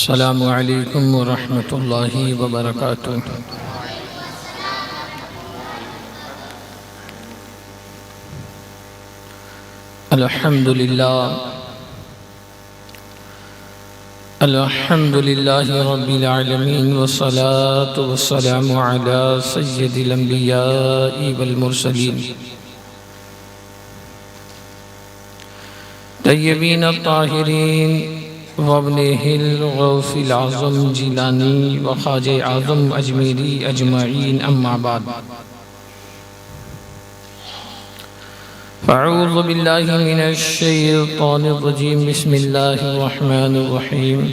السلام علیکم ورحمۃ اللہ وبرکاتہ۔ الحمد للہ رب العالمین والصلاة والسلام علی سید الانبیاء والمرسلین طیبین الطاہرین وابنہ الغوث العظم جیلانی وخواجہ اعظم اجمیری اجمعین، اما بعد فاعوذ باللہ من الشیطان الرجیم، بسم اللہ الرحمن الرحیم۔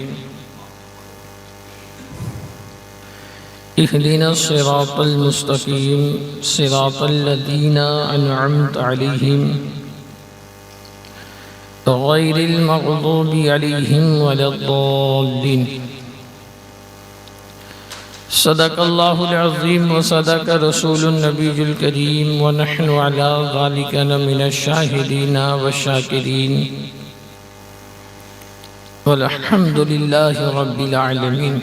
اہدنا الصراط المستقیم صراط الذین انعمت علیہم غیر المغضوب علیہم ولا الضالین۔ صدق اللہ العظیم وصدق رسول النبی الکریم ونحن علی ذالک من الشاہدین والشاکرین والحمد للہ رب العالمین۔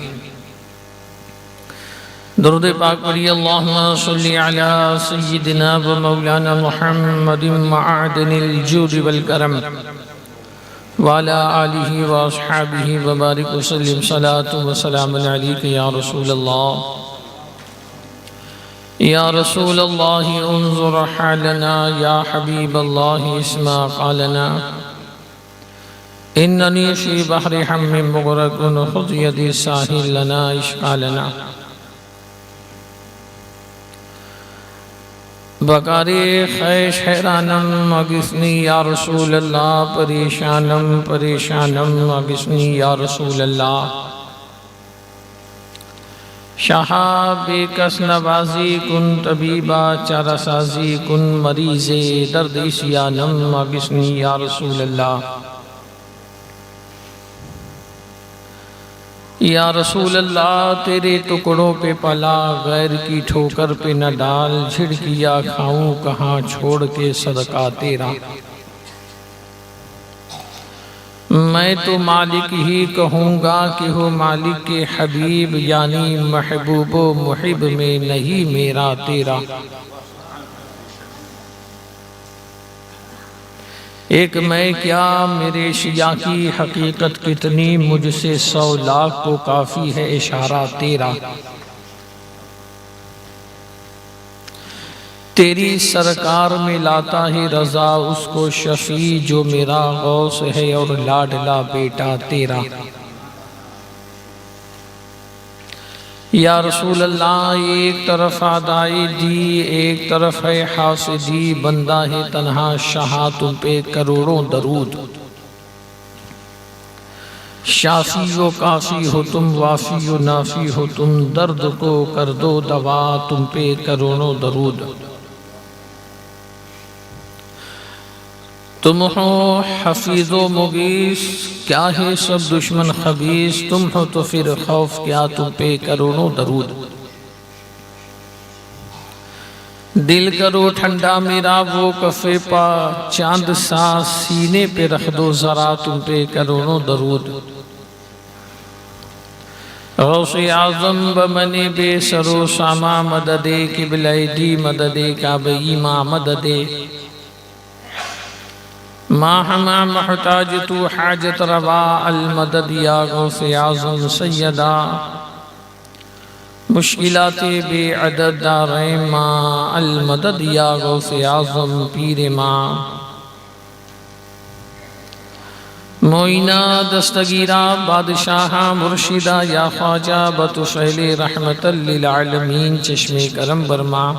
درود پاک پڑھی، اللہم صلی علی سیدنا و مولانا محمد معدن الجود والکرم وعلى آلہ واصحابہ وبارک وسلم، صلاة و سلام علیک یا رسول اللہ۔ یا رسول اللہ انظر حالنا، یا حبیب اللہ اسمع قالنا، اننی فی بحر ہم مغرق خذ یدی ساحل لنا اشکالنا۔ بکاری خیش حیرانم اگسنی یا رسول اللہ، پریشانم پریشانم اگسنی یا رسول اللہ۔ شاہا بے کس نوازی کن طبیبہ، چارہ سازی کن مریض درد اسیانم اگسنی یا رسول اللہ۔ یا رسول اللہ تیرے ٹکڑوں پہ پلا، غیر کی ٹھوکر پہ نہ ڈال، جھڑکیا کھاؤں کہاں چھوڑ کے صدقہ تیرا۔ میں تو مالک ہی کہوں گا کہ ہو مالک کے حبیب، یعنی محبوب و محب میں نہیں میرا تیرا۔ ایک میں کیا میرے شیعہ کی حقیقت کتنی، مجھ سے 100 لاکھ کو کافی ہے اشارہ تیرا۔ تیری سرکار میں لاتا ہے رضا اس کو شفیع، جو میرا غوث ہے اور لاڈلا بیٹا تیرا۔ یا رسول اللہ ایک طرف آدائی دی، ایک طرف ہے حاسدی، بندہ ہے تنہا شاہ تم پہ کروڑوں درود۔ شافی و کافی ہو تم، وافی و نافی ہو تم، درد کو کر دو دوا تم پہ کروڑوں درود۔ تم ہو حفیظ و مغیث، کیا ہے سب دشمن خبیث، تم ہو تو پھر خوف کیا تم پہ کروڑوں درود۔ دل کرو ٹھنڈا میرا وہ کفے پا، چاند سا سینے پہ رکھ دو ذرا تم پہ کروڑوں درود۔ غوث اعظم بمن بے سر و ساما مدد قبلہ دی، مدد کعبہ ماں مدد ما ہما محتاج تو حاجت روا، المدد یا غوث اعظم سیدہ، مشکلات بے عدد داریں ماں، المدد یا غوث اعظم پیر ماں۔ معینہ دستگیرہ بادشاہ مرشدہ، یا خواجہ بطفیل رحمت للعالمین چشم کرم برما۔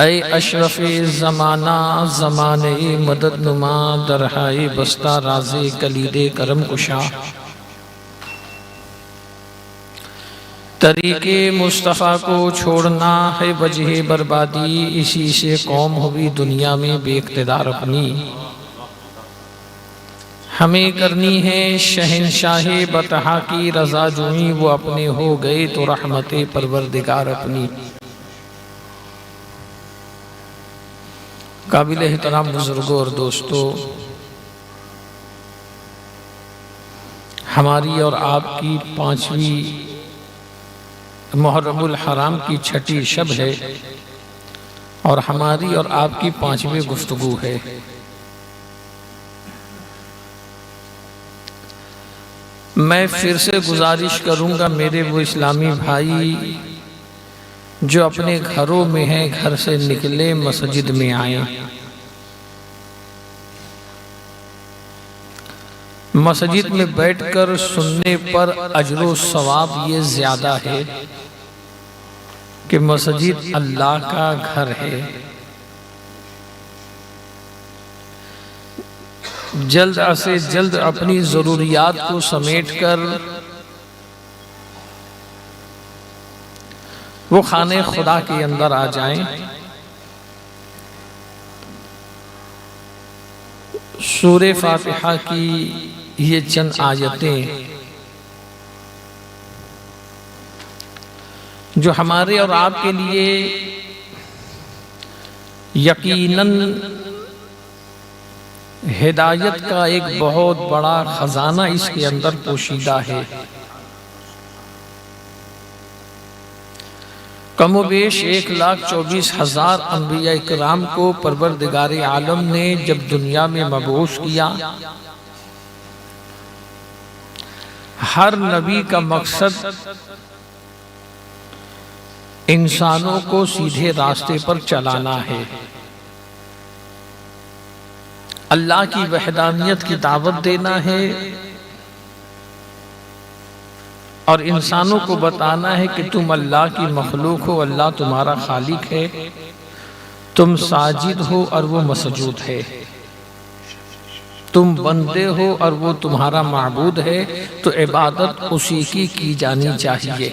اے اشرف زمانہ زمانے مدد نما، درہائے بستہ راز کلید کرم کشا۔ طریق مصطفیٰ کو چھوڑنا ہے وجہ بربادی، اسی سے قوم ہوئی دنیا میں بے اقتدار اپنی۔ ہمیں کرنی ہے شہنشاہ بطحا کی رضا جوئی، وہ اپنے ہو گئے تو رحمت پروردگار اپنی۔ قابل احترام بزرگوں اور دوستو، ہماری اور آپ کی 5ویں محرم الحرام کی 6ٹھی شب ہے اور ہماری اور آپ کی 5ویں گفتگو ہے۔ میں پھر سے گزارش کروں گا میرے وہ اسلامی بھائی جو اپنے گھروں میں ہیں، گھر سے نکلے مسجد میں آئیں۔ مسجد میں بیٹھ کر سننے پر اجر و ثواب یہ زیادہ ہے کہ مسجد اللہ کا گھر ہے۔ جلد سے جلد اپنی ضروریات کو سمیٹ کر وہ خانے خدا کے اندر آ جائیں۔ سورہ فاتحہ کی یہ چند آیتیں جو ہمارے اور آپ کے لیے یقیناً ہدایت کا ایک بہت بڑا خزانہ اس کے اندر پوشیدہ ہے۔ کم و بیش 1,24,000 انبیاء کرام کو پروردگار عالم نے جب دنیا میں مبعوث کیا، ہر نبی کا مقصد انسانوں کو سیدھے راستے پر چلانا ہے، اللہ کی وحدانیت کی دعوت دینا ہے اور انسانوں کو بتانا ہے کہ تم اللہ کی مخلوق ہو، اللہ تمہارا خالق ہے، تم ساجد ہو اور وہ مسجود ہے، تم بندے ہو اور وہ تمہارا معبود ہے، تو عبادت اسی کی جانی چاہیے۔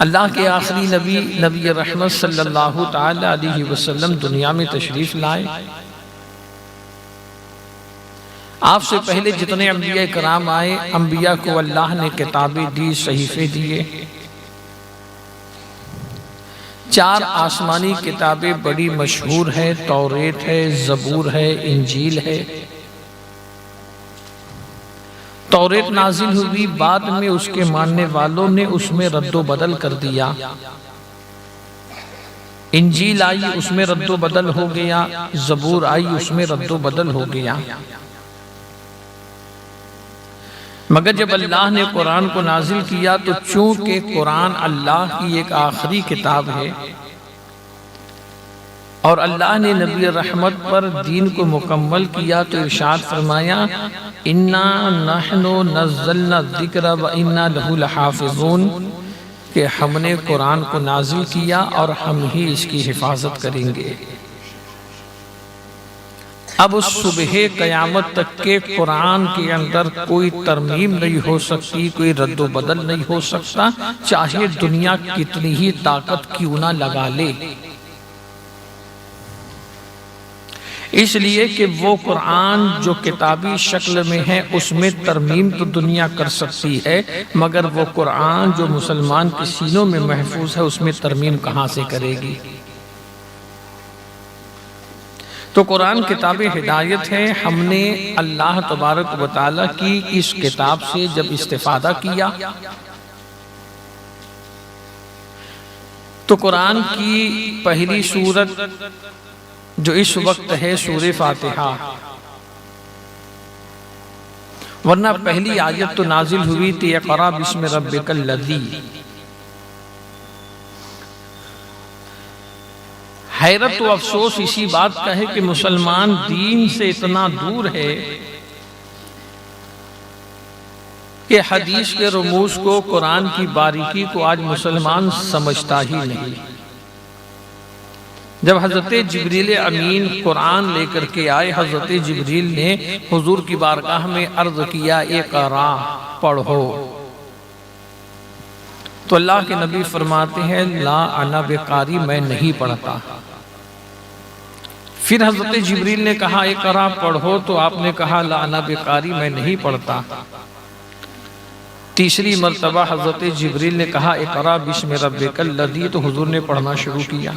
اللہ کے آخری نبی نبی رحمت صلی اللہ تعالی علیہ وسلم دنیا میں تشریف لائے۔ آپ سے پہلے جتنے انبیاء کرام آئے، انبیاء کو اللہ نے کتابیں دی، صحیفے دیے۔ 4 آسمانی کتابیں بڑی مشہور ہیں، توریت ہے، زبور ہے، انجیل ہے۔ توریت نازل ہوئی، بعد میں اس کے ماننے والوں نے اس میں رد و بدل کر دیا۔ انجیل آئی، اس میں رد و بدل ہو گیا۔ زبور آئی، اس میں رد و بدل ہو گیا۔ مگر جب اللہ نے قرآن کو نازل کیا تو چونکہ قرآن اللہ کی ایک آخری کتاب ہے اور اللہ نے نبی رحمت پر دین کو مکمل کیا، تو ارشاد فرمایا اِنَّا نَحْنُ نَزَّلْنَا الذِّكْرَ وَإِنَّا لَهُ لَحَافِظُونَ، کہ ہم نے قرآن کو نازل کیا اور ہم ہی اس کی حفاظت کریں گے۔ اب اس صبح قیامت تک کے قرآن کے اندر کوئی ترمیم نہیں ہو سکتی، کوئی رد و بدل نہیں ہو سکتا، چاہے دنیا کتنی ہی طاقت کیوں نہ لگا لے، اس لیے کہ وہ قرآن جو کتابی شکل میں ہے اس میں ترمیم تو دنیا کر سکتی ہے، مگر وہ قرآن جو مسلمان کے سینوں میں محفوظ ہے اس میں ترمیم کہاں سے کرے گی؟ تو قرآن کتاب ہدایت ہے۔ ہم نے اللہ تبارک و تعالیٰ کی اس کتاب سے جب استفادہ کیا تو قرآن کی پہلی سورت جو اس وقت ہے سورہ فاتحہ، ورنہ پہلی آیت تو نازل ہوئی تھی اقرأ بسم ربک الذی۔ حیرت و افسوس اسی بات کا ہے کہ مسلمان دین سے اتنا دور ہے کہ حدیث کے رموز کو، قرآن کی باریکی کو آج مسلمان سمجھتا ہی نہیں۔ جب حضرت جبریل امین قرآن لے کر کے آئے، حضرت جبریل نے حضور کی بارگاہ میں عرض کیا اقرأ، پڑھو، تو اللہ کے نبی فرماتے ہیں لا انا بقاری، میں نہیں پڑھتا۔ پھر حضرت جبریل نے کہا اقرأ، پڑھو، تو آپ نے کہا لا انا بقاری، میں نہیں پڑھتا۔ تیسری مرتبہ حضرت جبریل نے کہا اقرأ بسم ربک الذی، تو حضور نے پڑھنا شروع کیا۔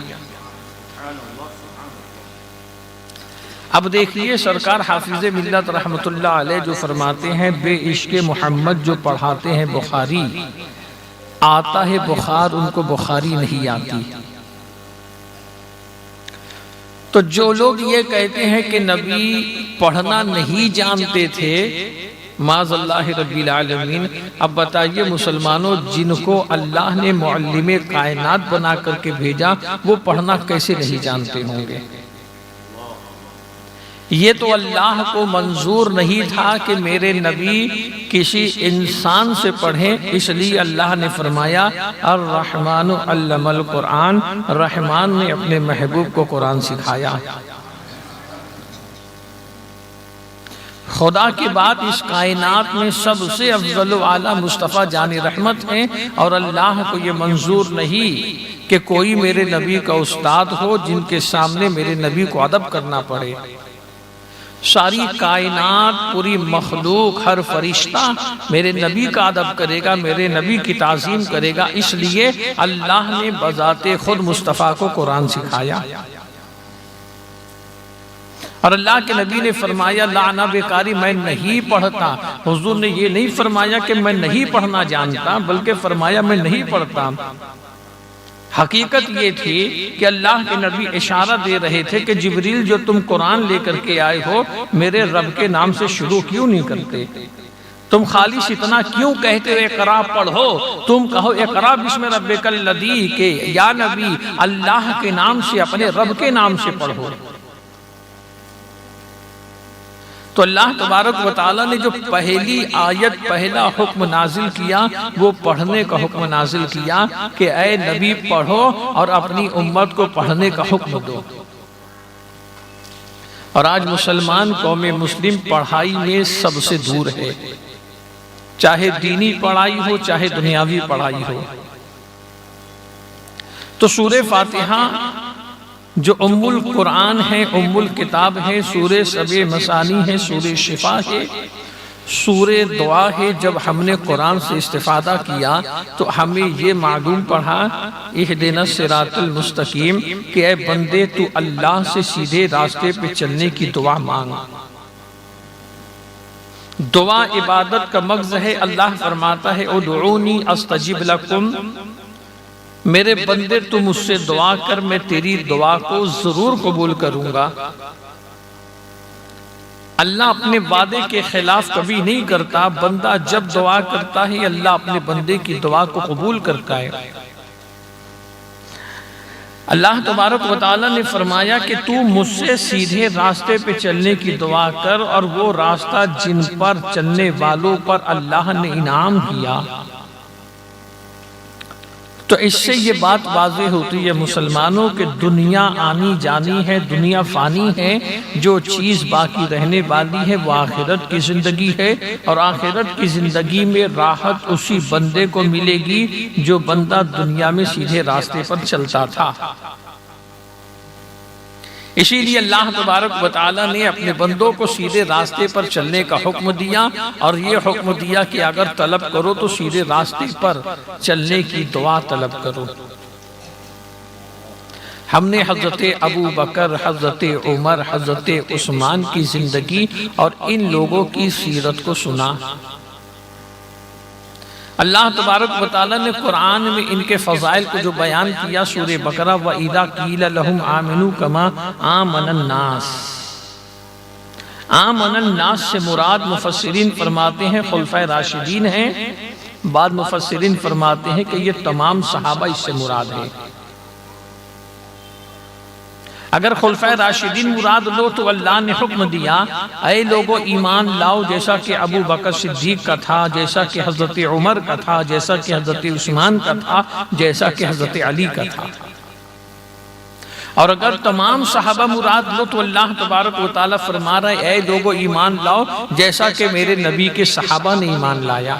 اب دیکھیے سرکار حافظ ملت رحمت اللہ علیہ جو فرماتے ہیں بے عشق محمد جو پڑھاتے ہیں بخاری، آتا ہے بخار ان کو بخاری نہیں آتی۔ تو جو لوگ یہ کہتے ہیں کہ نبی پڑھنا نہیں جانتے تھے، معاذ اللہ رب العالمین، اب بتائیے مسلمانوں جن کو اللہ نے معلم کائنات بنا کر کے بھیجا وہ پڑھنا کیسے نہیں جانتے ہوں گے؟ یہ تو اللہ کو منظور نہیں تھا کہ میرے نبی کسی انسان سے پڑھیں، اس لیے اللہ نے فرمایا الرحمن علم القرآن، رحمان نے اپنے محبوب کو قرآن سکھایا۔ خدا کے بعد اس کائنات میں سب سے افضل و اعلیٰ مصطفیٰ جان رحمت ہیں، اور اللہ کو یہ منظور نہیں کہ کوئی میرے نبی کا استاد ہو جن کے سامنے میرے نبی کو ادب کرنا پڑے۔ ساری کائنات، پوری مخلوق، ہر فرشتہ میرے نبی کا ادب کرے گا، میرے نبی کی تعظیم کرے گا، اس لیے اللہ نے بذات خود مصطفیٰ کو قرآن سکھایا۔ اور اللہ کے نبی نے فرمایا لعنہ بیکاری میں نہیں پڑھتا۔ حضور نے یہ نہیں فرمایا کہ میں نہیں پڑھنا جانتا، بلکہ فرمایا میں نہیں پڑھتا۔ حقیقت یہ تھی کہ اللہ کے نبی اشارہ دے رہے تھے کہ جبریل جو تم قرآن لے کر کے آئے ہو میرے رب کے نام سے شروع کیوں نہیں کرتے؟ تم خالص اتنا کیوں کہتے ہو اقرا پڑھو؟ تم کہو اقرا بسم ربک الذی، کہ یا نبی اللہ کے نام سے، اپنے رب کے نام سے پڑھو۔ تو اللہ تبارک و تعالیٰ نے جو پہلی آیت، پہلا حکم نازل کیا وہ پڑھنے کا حکم نازل کیا کہ اے نبی پڑھو اور اپنی امت کو پڑھنے کا حکم دو۔ اور آج مسلمان قوم مسلم پڑھائی میں سب سے دور ہے، چاہے دینی پڑھائی ہو چاہے دنیاوی پڑھائی ہو۔ تو سورہ فاتحہ جو ام القرآن ہے، ام الکتاب ہے، سورہ سبع مثانی ہے، سورہ شفا ہے، سورہ دعا ہے۔ جب ہم نے قرآن سے استفادہ کیا تو ہمیں یہ معلوم پڑھا اہدنا الصراط المستقیم کہ اے بندے تو اللہ سے سیدھے راستے پہ چلنے کی دعا مانگ۔ دعا عبادت کا مغز ہے۔ اللہ فرماتا ہے ادعونی استجب لکم، میرے بندے تو مجھ سے دعا کر، میں تیری دعا کو ضرور قبول کروں گا۔ اللہ اپنے وعدے کے خلاف کبھی نہیں کرتا، بندہ جب دعا کرتا ہے اللہ اپنے بندے کی دعا کو قبول کرتا ہے۔ اللہ تبارک و تعالیٰ نے فرمایا کہ تو مجھ سے سیدھے راستے پہ چلنے کی دعا کر، اور وہ راستہ جن پر چلنے والوں پر اللہ نے انعام کیا۔ تو اس سے یہ بات واضح ہوتی ہے مسلمانوں کہ دنیا آنی جانی ہے، دنیا فانی ہے، جو چیز باقی رہنے والی ہے وہ آخرت کی زندگی ہے، اور آخرت کی زندگی میں راحت اسی بندے کو ملے گی جو بندہ دنیا میں سیدھے راستے پر چلتا تھا۔ اسی لیے اللہ تبارک و تعالیٰ نے اپنے بندوں کو سیدھے راستے پر چلنے کا حکم دیا، اور یہ حکم دیا کہ اگر طلب کرو تو سیدھے راستے پر چلنے کی دعا طلب کرو۔ ہم نے حضرت ابو بکر، حضرت عمر، حضرت عثمان کی زندگی اور ان لوگوں کی سیرت کو سنا۔ اللہ تبارک و تعالیٰ نے قرآن میں ان کے فضائل کو جو بیان کیا سورہ بقرہ وَإِذَا قِيلَ لَهُمْ آمِنُوا كَمَا آمَنَ النَّاسِ، آمن الناس سے مراد مفسرین فرماتے ہیں خلفائے راشدین ہیں، بعد مفسرین فرماتے ہیں کہ یہ تمام صحابہ اس سے مراد ہیں۔ اگر خلفائے راشدین مراد لو تو اللہ نے حکم دیا اے لوگو ایمان لاؤ، جیسا کہ ابو بکر صدیق کا تھا، جیسا کہ حضرت عمر کا تھا، جیسا کہ حضرت عثمان کا تھا، جیسا کہ حضرت علی کا تھا۔ اور اگر تمام صحابہ مراد لو تو اللہ تبارک و تعالیٰ فرما رہا ہے اے لوگو ایمان لاؤ جیسا کہ میرے نبی کے صحابہ نے ایمان لایا۔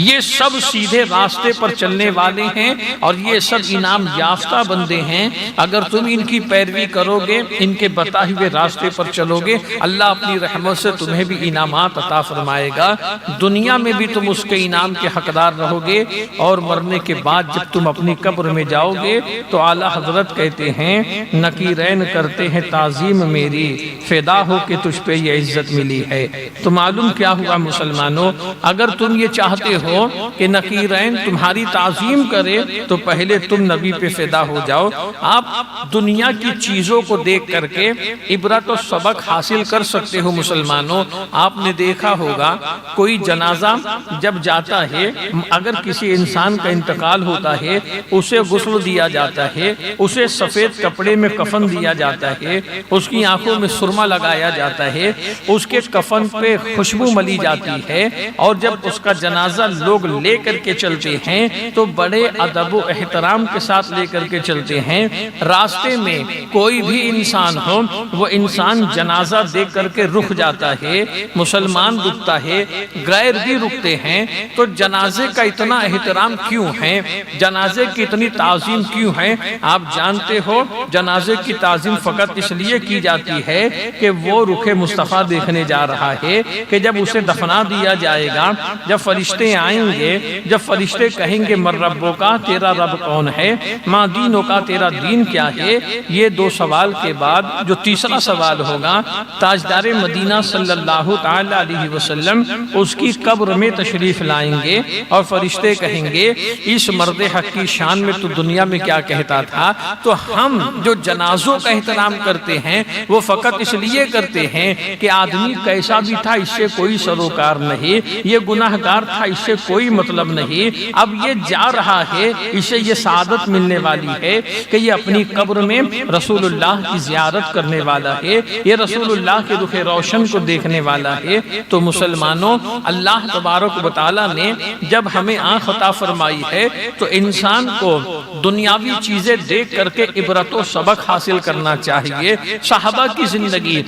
یہ سب سیدھے راستے پر چلنے والے ہیں اور یہ سب انعام یافتہ بندے ہیں۔ اگر تم ان کی پیروی کرو گے، ان کے بتائے ہوئے راستے پر چلو گے، اللہ اپنی رحمت سے تمہیں بھی انعامات عطا فرمائے گا، دنیا میں بھی تم اس کے انعام کے حقدار رہو گے، اور مرنے کے بعد جب تم اپنی قبر میں جاؤ گے تو اعلیٰ حضرت کہتے ہیں نکیرین کرتے ہیں تعظیم میری، فدا ہو کہ تجھ پہ یہ عزت ملی ہے۔ تو معلوم کیا ہوا مسلمانوں، اگر تم یہ چاہتے ہو کہ نکیرین تمہاری تعظیم کرے تو پہلے تم نبی پہ فدا ہو جاؤ۔ آپ دنیا کی چیزوں کو دیکھ کر کے عبرت و سبق حاصل کر سکتے ہو مسلمانوں۔ آپ نے دیکھا ہوگا کوئی جنازہ جب جاتا ہے، اگر کسی انسان کا انتقال ہوتا ہے، اسے غسل دیا جاتا ہے، اسے سفید کپڑے میں کفن دیا جاتا ہے، اس کی آنکھوں میں سرما لگایا جاتا ہے، اس کے کفن پہ خوشبو ملی جاتی ہے، اور جب اس کا جنازہ لوگ لے کر کے چلتے ہیں تو بڑے ادب و احترام کے ساتھ لے کر کے چلتے ہیں۔ راستے میں کوئی بھی انسان ہو، وہ انسان جنازہ دیکھ کر کے رک جاتا ہے، مسلمان رکتا ہے، غیر بھی رکتے ہیں، تو جنازے کا اتنا احترام کیوں ہے، جنازے کی اتنی تعظیم کیوں ہے؟ آپ جانتے ہو جنازے کی تعظیم فقط اس لیے کی جاتی ہے کہ وہ رخ مصطفیٰ دیکھنے جا رہا ہے، کہ جب اسے دفنا دیا جائے گا، جب فرشتے آئیں گے، جب فرشتے کہیں گے من ربوں کا، تیرا رب کون ہے، ما دینوں کا، تیرا دین کیا ہے، یہ دو سوال کے بعد جو تیسرا سوال ہوگا، تاجدار مدینہ صلی اللہ تعالی علیہ وسلم اس کی قبر میں تشریف لائیں گے اور فرشتے کہیں گے اس مرد حق کی شان میں تو دنیا میں کیا کہتا تھا۔ تو ہم جو جنازوں کا احترام کرتے ہیں وہ فقط اس لیے کرتے ہیں کہ آدمی کیسا بھی تھا، اس سے کوئی سروکار نہیں، یہ گناہ گار تھا، اس سے کوئی مطلب نہیں، اب یہ جا رہا ہے، اسے یہ سعادت ملنے والی ہے کہ یہ اپنی قبر میں رسول اللہ کی زیارت کرنے والا ہے، یہ رسول اللہ کے رخ روشن کو دیکھنے والا ہے۔ تو مسلمانوں، اللہ تبارک و تعالی نے جب ہمیں آنکھ عطا فرمائی ہے تو انسان کو دنیاوی چیزیں دیکھ کر کے عبرت و سبق حاصل کرنا چاہیے۔ صحابہ کی زندگی،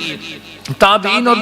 تابعین اور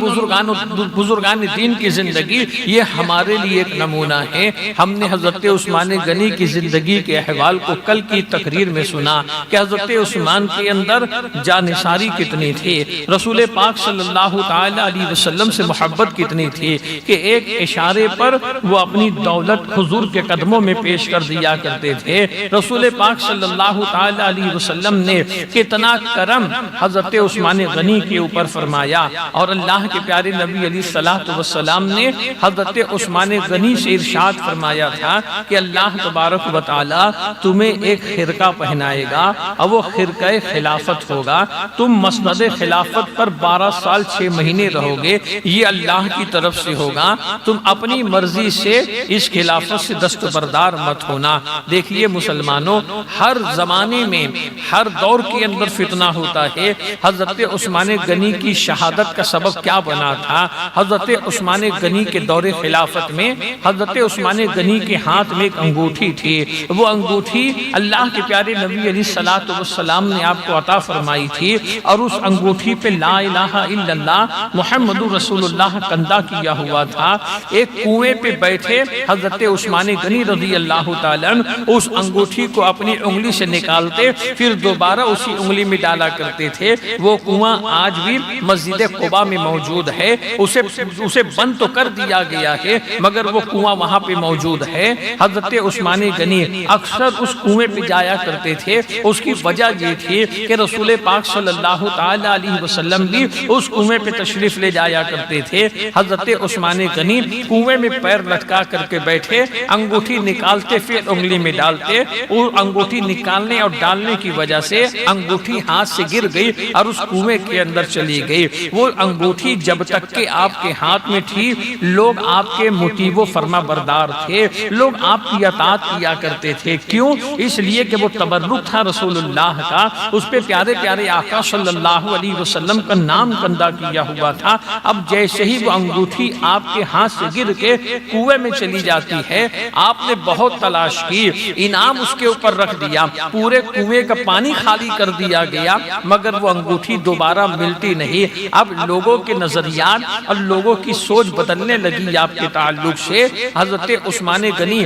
بزرگان دین کی زندگی، یہ ہمارے لیے ایک نمونہ ہے۔ ہم نے حضرت عثمان غنی کی زندگی کے احوال کو کل کی تقریر میں سنا کہ حضرت عثمان کے اندر جانثاری کتنی تھی، رسول پاک صلی اللہ تعالی علیہ وسلم سے محبت کتنی تھی کہ ایک اشارے پر وہ اپنی دولت حضور کے قدموں میں پیش کر دیا کرتے تھے۔ رسول پاک صلی اللہ تعالی علیہ وسلم نے کتنا کرم حضرت عثمان غنی کے اوپر فرمایا، اور اللہ کے پیارے نبی علیہ السلام نے حضرت عثمان غنی سے ارشاد فرمایا تھا کہ اللہ تبارک و تعالی تمہیں ایک خرقہ پہنائے گا اور وہ خرقہ خلافت ہوگا، تم مسند خلافت پر 12 سال 6 مہینے رہو گے، یہ اللہ کی طرف سے ہوگا، تم اپنی مرضی سے اس خلافت سے دستبردار مت ہونا۔ دیکھیے مسلمانوں، ہر زمانے میں ہر دور کے اندر فتنہ ہوتا ہے۔ حضرت عثمان غنی کی شہادت کا سبب کیا بنا تھا؟ حضرت عثمان غنی کے دور خلافت میں حضرت عثمان غنی کے ہاتھ میں ایک انگوٹھی تھی، وہ انگوٹھی اللہ کے پیارے نبی علیہ السلام نے آپ کو عطا فرمائی تھی، اور اس انگوٹھی پہ لا الہ الا اللہ محمد رسول اللہ کندہ کیا ہوا تھا۔ ایک کنویں پہ بیٹھے حضرت عثمان غنی رضی اللہ تعالیٰ اس انگوٹھی کو اپنی انگلی سے نکالتے، پھر دوبارہ اسی انگلی میں ڈالا کرتے تھے۔ وہ کنواں آج بھی مسجد قباء میں موجود ہے، اسے بند تو کر دیا گیا ہے مگر وہ کنواں وہاں پہ موجود ہے۔ حضرت عثمان غنی اکثر اس کنویں پہ جایا کرتے تھے، اس کی وجہ یہ تھی کہ رسول پاک صلی اللہ تعالی علیہ وسلم بھی اس کنویں پہ تشریف لے جایا کرتے تھے۔ حضرت عثمان غنی کنویں میں پیر لٹکا کر کے بیٹھے، انگوٹھی نکالتے پھر انگلی میں ڈالتے، اور انگوٹھی نکالنے اور ڈالنے کی وجہ سے انگوٹھی ہاتھ سے گر گئی اور اس کنویں کے اندر چلی گئی۔ وہ انگوٹھی جب تک کہ آپ کے ہاتھ میں تھی، لوگ آپ کے مطیع و فرما بردار تھے، لوگ آپ کی اطاعت کیا کرتے تھے۔ کیوں؟ اس لیے کہ وہ تبرک تھا رسول اللہ کا، اس پہ پیارے پیارے آقا صلی اللہ علیہ وسلم کا نام کندہ کیا ہوا تھا۔ اب جیسے ہی وہ انگوٹھی آپ کے ہاتھ سے گر کے کنویں میں چلی جاتی ہے، آپ نے بہت تلاش کی، انعام اس کے اوپر رکھ دیا، پورے کنویں کا پانی خالی کر دیا گیا، مگر وہ انگوٹھی دوبارہ ملتی نہیں۔ اب اب لوگوں کے نظریات اور لوگوں کی سوچ بدلنے لگی آپ کے تعلق سے۔ حضرت عثمان غنی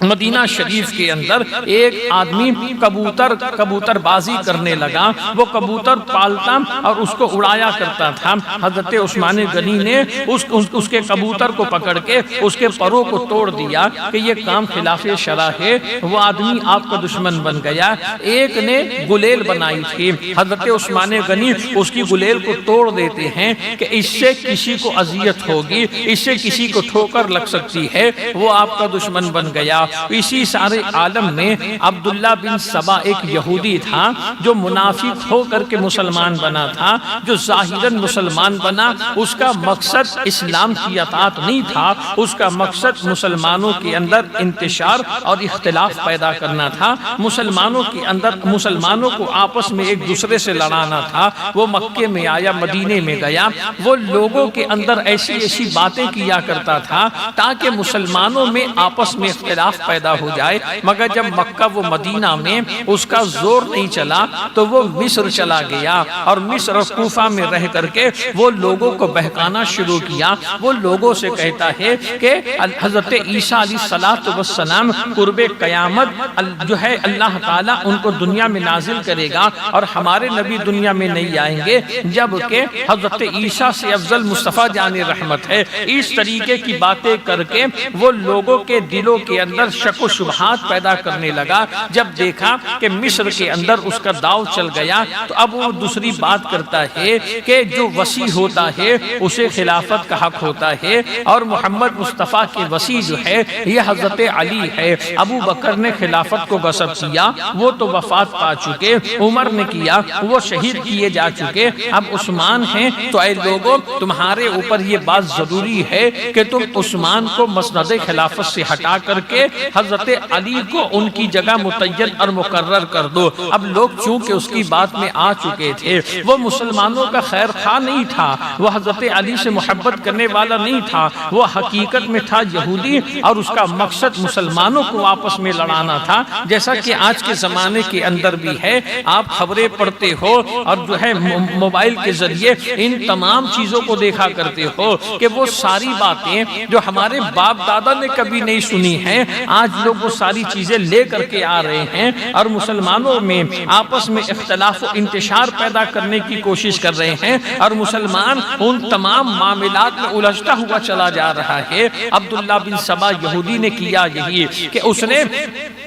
مدینہ شریف کے اندر ایک آدمی کبوتر بازی کرنے لگا، وہ کبوتر پالتا اور اس کو اڑایا کرتا تھا۔ حضرت عثمان غنی نے اس کے کبوتر کو پکڑ کے اس کے پروں کو توڑ دیا کہ یہ کام خلاف شرع ہے۔ وہ آدمی آپ کا دشمن بن گیا۔ ایک نے گلیل بنائی تھی، حضرت عثمان غنی اس کی گلیل کو توڑ دیتے ہیں کہ اس سے کسی کو اذیت ہوگی، اس سے کسی کو ٹھوکر لگ سکتی ہے، وہ آپ کا دشمن بن گیا۔ اسی سارے عالم میں عبداللہ بن سبا ایک یہودی تھا جو منافق ہو کر کے مسلمان بنا تھا، جو ظاہراً مسلمان بنا، اس کا مقصد اسلام کی اطاعت نہیں تھا، اس کا مقصد مسلمانوں کے اندر انتشار اور اختلاف پیدا کرنا تھا، مسلمانوں کو آپس میں ایک دوسرے سے لڑانا تھا۔ وہ مکے میں آیا، مدینے میں گیا، وہ لوگوں کے اندر ایسی باتیں کیا کرتا تھا تاکہ مسلمانوں میں آپس میں اختلاف پیدا ہو جائے۔ مگر جب مکہ و مدینہ میں اس کا زور نہیں چلا تو وہ مصر چلا گیا، اور مصر اور کوفہ میں رہ کر کے وہ لوگوں کو بہکانا شروع کیا۔ وہ لوگوں سے کہتا ہے کہ حضرت عیسیٰ علیہ السلام قرب قیامت جو ہے اللہ تعالیٰ ان کو دنیا میں نازل کرے گا، اور ہمارے نبی دنیا میں نہیں آئیں گے جبکہ حضرت عیسیٰ سے افضل مصطفیٰ جان رحمت ہے۔ اس طریقے کی باتیں کر کے وہ لوگوں کے دلوں کے اندر شک و شبہات پیدا کرنے لگا۔ جب دیکھا کہ مصر کے اندر اس کا داؤ چل گیا تو اب وہ دوسری بات کرتا ہے کہ جو وصی ہوتا ہے اسے خلافت کا حق ہوتا ہے، اور محمد مصطفیٰ کے وصی جو ہے یہ حضرت علی ہے۔ ابو بکر نے خلافت کو غصب کیا، وہ تو وفات پا چکے، عمر نے کیا، وہ شہید کیے جا چکے، اب عثمان ہیں۔ تو اے لوگوں، تمہارے اوپر یہ بات ضروری ہے کہ تم عثمان کو مسند خلافت سے ہٹا کر کے حضرت علی کو ان کی جگہ متعین اور مقرر کر دو۔ اب لوگ چونکہ اس کی بات میں آ چکے تھے، وہ مسلمانوں کا خیر خواہ نہیں تھا، وہ حضرت علی سے محبت کرنے والا نہیں تھا، وہ حقیقت میں تھا یہودی، اور اس کا مقصد مسلمانوں کو آپس میں لڑانا تھا۔ جیسا کہ آج کے زمانے کے اندر بھی ہے، آپ خبریں پڑھتے ہو اور جو ہے موبائل کے ذریعے ان تمام چیزوں کو دیکھا کرتے ہو کہ وہ ساری باتیں جو ہمارے باپ دادا نے کبھی نہیں سنی ہیں، آج لوگ وہ ساری چیزیں لے کر کے آ رہے ہیں اور مسلمانوں میں آپس میں اختلاف و انتشار پیدا کرنے کی کوشش کر رہے ہیں، اور مسلمان ان تمام معاملات میں الجھتا ہوا چلا جا رہا ہے۔ عبداللہ بن سبا یہودی نے کیا یہی کہ اس نے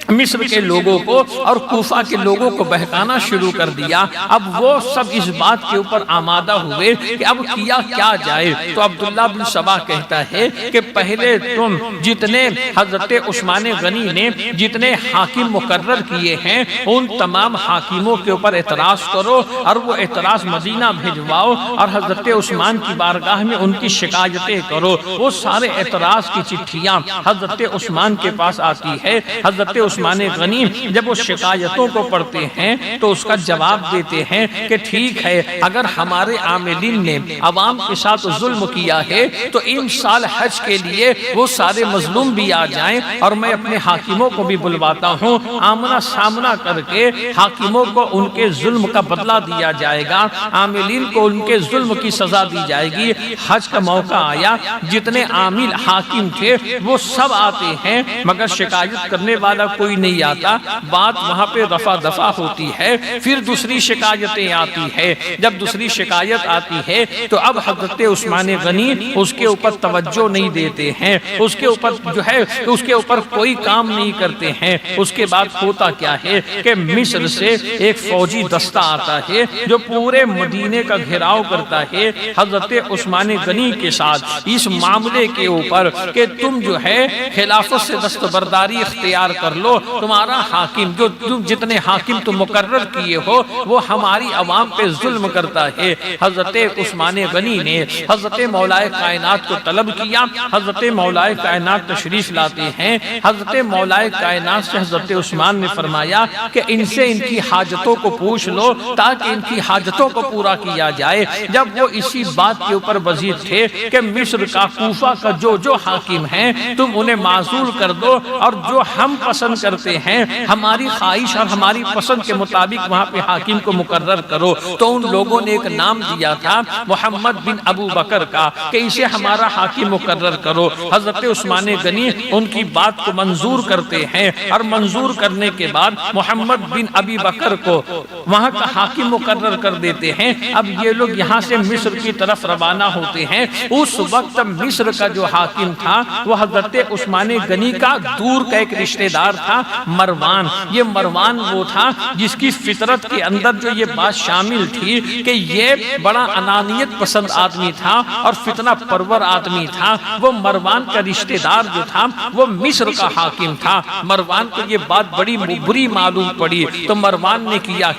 مصر کے لوگوں کو اور کوفہ کے لوگوں کو بہکانا شروع کر دیا۔ اب وہ سب اس بات کے اوپر آمادہ ہوئے کہ اب کیا جائے۔ تو عبداللہ بن سبا کہتا ہے کہ پہلے تم جتنے حضرت عثمان غنی نے جتنے حاکم مقرر کیے ہیں ان تمام حاکموں کے اوپر اعتراض کرو، اور وہ اعتراض مدینہ بھیجواؤ اور حضرت عثمان کی بارگاہ میں ان کی شکایتیں کرو۔ وہ سارے اعتراض کی چٹھیاں حضرت عثمان کے پاس آتی ہے۔ حضرت عثمان غنی جب وہ شکایتوں کو پڑھتے ہیں تو اس کا جواب دیتے ہیں کہ ٹھیک ہے، اگر ہمارے عاملین نے عوام کے ساتھ ظلم کیا ہے تو ان سال حج کے لیے وہ سارے مظلوم بھی آ جائیں، اور میں اپنے حاکموں کو بھی بلواتا ہوں، آمنا سامنا کر کے حاکموں کو ان کے ظلم کا بدلہ دیا جائے گا، عاملین کو ان کے ظلم کی سزا دی جائے گی۔ حج کا موقع آیا، جتنے عامل حاکم تھے وہ سب آتے ہیں مگر شکایت کرنے والا کوئی نہیں آتا۔ بات وہاں پہ رفع دفع ہوتی ہے، پھر دوسری شکایتیں آتی ہے۔ جب دوسری شکایت آتی ہے تو اب حضرت عثمان غنی اس کے اوپر توجہ نہیں دیتے ہیں، اس کے اوپر جو ہے اس کے اوپر کوئی کام نہیں کرتے ہیں۔ اس کے بعد ہوتا کیا ہے کہ مصر سے ایک فوجی دستہ آتا ہے جو پورے مدینے کا گھیراؤ کرتا ہے حضرت عثمان غنی کے ساتھ اس معاملے کے اوپر کہ تم جو ہے خلافت سے دستبرداری اختیار کر لو، تمہارا حاکم جو جتنے حاکم تم مقرر کیے ہو وہ ہماری عوام پہ ظلم کرتا ہے۔ حضرت عثمان غنی نے حضرت مولا کائنات کو طلب کیا، حضرت مولا کائنات تشریف لاتے ہیں حضرت مولا کائنات سے حضرت عثمان نے فرمایا کہ ان سے ان کی حاجتوں کو پوچھ لو تاکہ ان کی حاجتوں کو پورا کیا جائے۔ جب وہ اسی بات کے اوپر وزیر تھے کہ مصر کا کوفہ کا جو حاکم ہیں تم انہیں معزول کر دو اور جو ہم پسند کرتے ہیں ہماری خواہش اور ہماری پسند کے مطابق وہاں پہ حاکم کو مقرر کرو، تو ان لوگوں نے ایک نام دیا تھا محمد بن ابو بکر کا کہ اسے ہمارا حاکم مقرر کرو۔ حضرت عثمان غنی ان کی بات کو منظور کرتے ہیں اور منظور کرنے کے بعد محمد بن ابی بکر کو وہاں کا حاکم مقرر کر دیتے ہیں۔ اب یہ لوگ یہاں سے مصر کی طرف روانہ ہوتے ہیں۔ اس وقت مصر کا جو حاکم تھا وہ حضرت عثمان غنی کا دور کا ایک رشتہ دار تھا، مروان۔ یہ مروان وہ تھا جس کی فطرت کے اندر جو یہ بات شامل تھی کہ یہ بڑا انانیت پسند آدمی تھا اور فتنہ پرور آدمی تھا۔ وہ مروان کا رشتہ دار جو تھا وہ مصر کا حاکم تھا۔ مروان کو یہ بات بڑی بری معلوم پڑی تو مروان نے کیا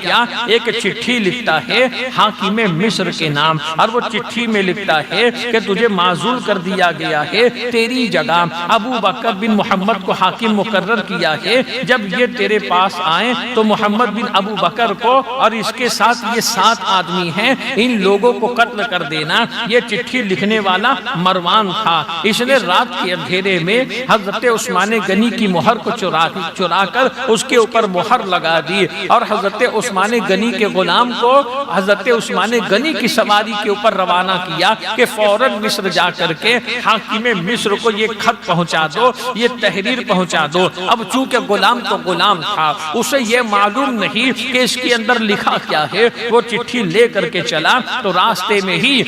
ایک چٹھی لکھتا ہے حاکم مصر کے نام، اور وہ چٹھی میں لکھتا ہے کہ تجھے معزول کر دیا گیا ہے، تیری جگہ ابو بکر بن محمد کو حاکم مقرر کیا ہے۔ جب یہ تیرے پاس آئیں تو محمد بن ابو بکر کو اور اس کے ساتھ یہ 7 آدمی ہیں ان لوگوں کو قتل کر دینا۔ یہ چٹھی لکھنے والا مروان تھا۔ اس نے رات کے اندھیرے میں حضرت عثمان غنی کی مہر کو چرا کر اس کے اوپر مہر لگا دی اور حضرت عثمان غنی کے غلام کو حضرت عثمان غنی کی سواری کے اوپر روانہ کیا کہ فوراً مصر جا کر کے حاکم مصر کو یہ خط پہنچا دو، یہ تحریر پہنچا دو۔ اب چونکہ غلام تو غلام تھا، اسے یہ معلوم نہیں کہ اس کے اندر لکھا کیا ہے۔ وہ چٹھی لے کر کے چلا تو راستے میں ہی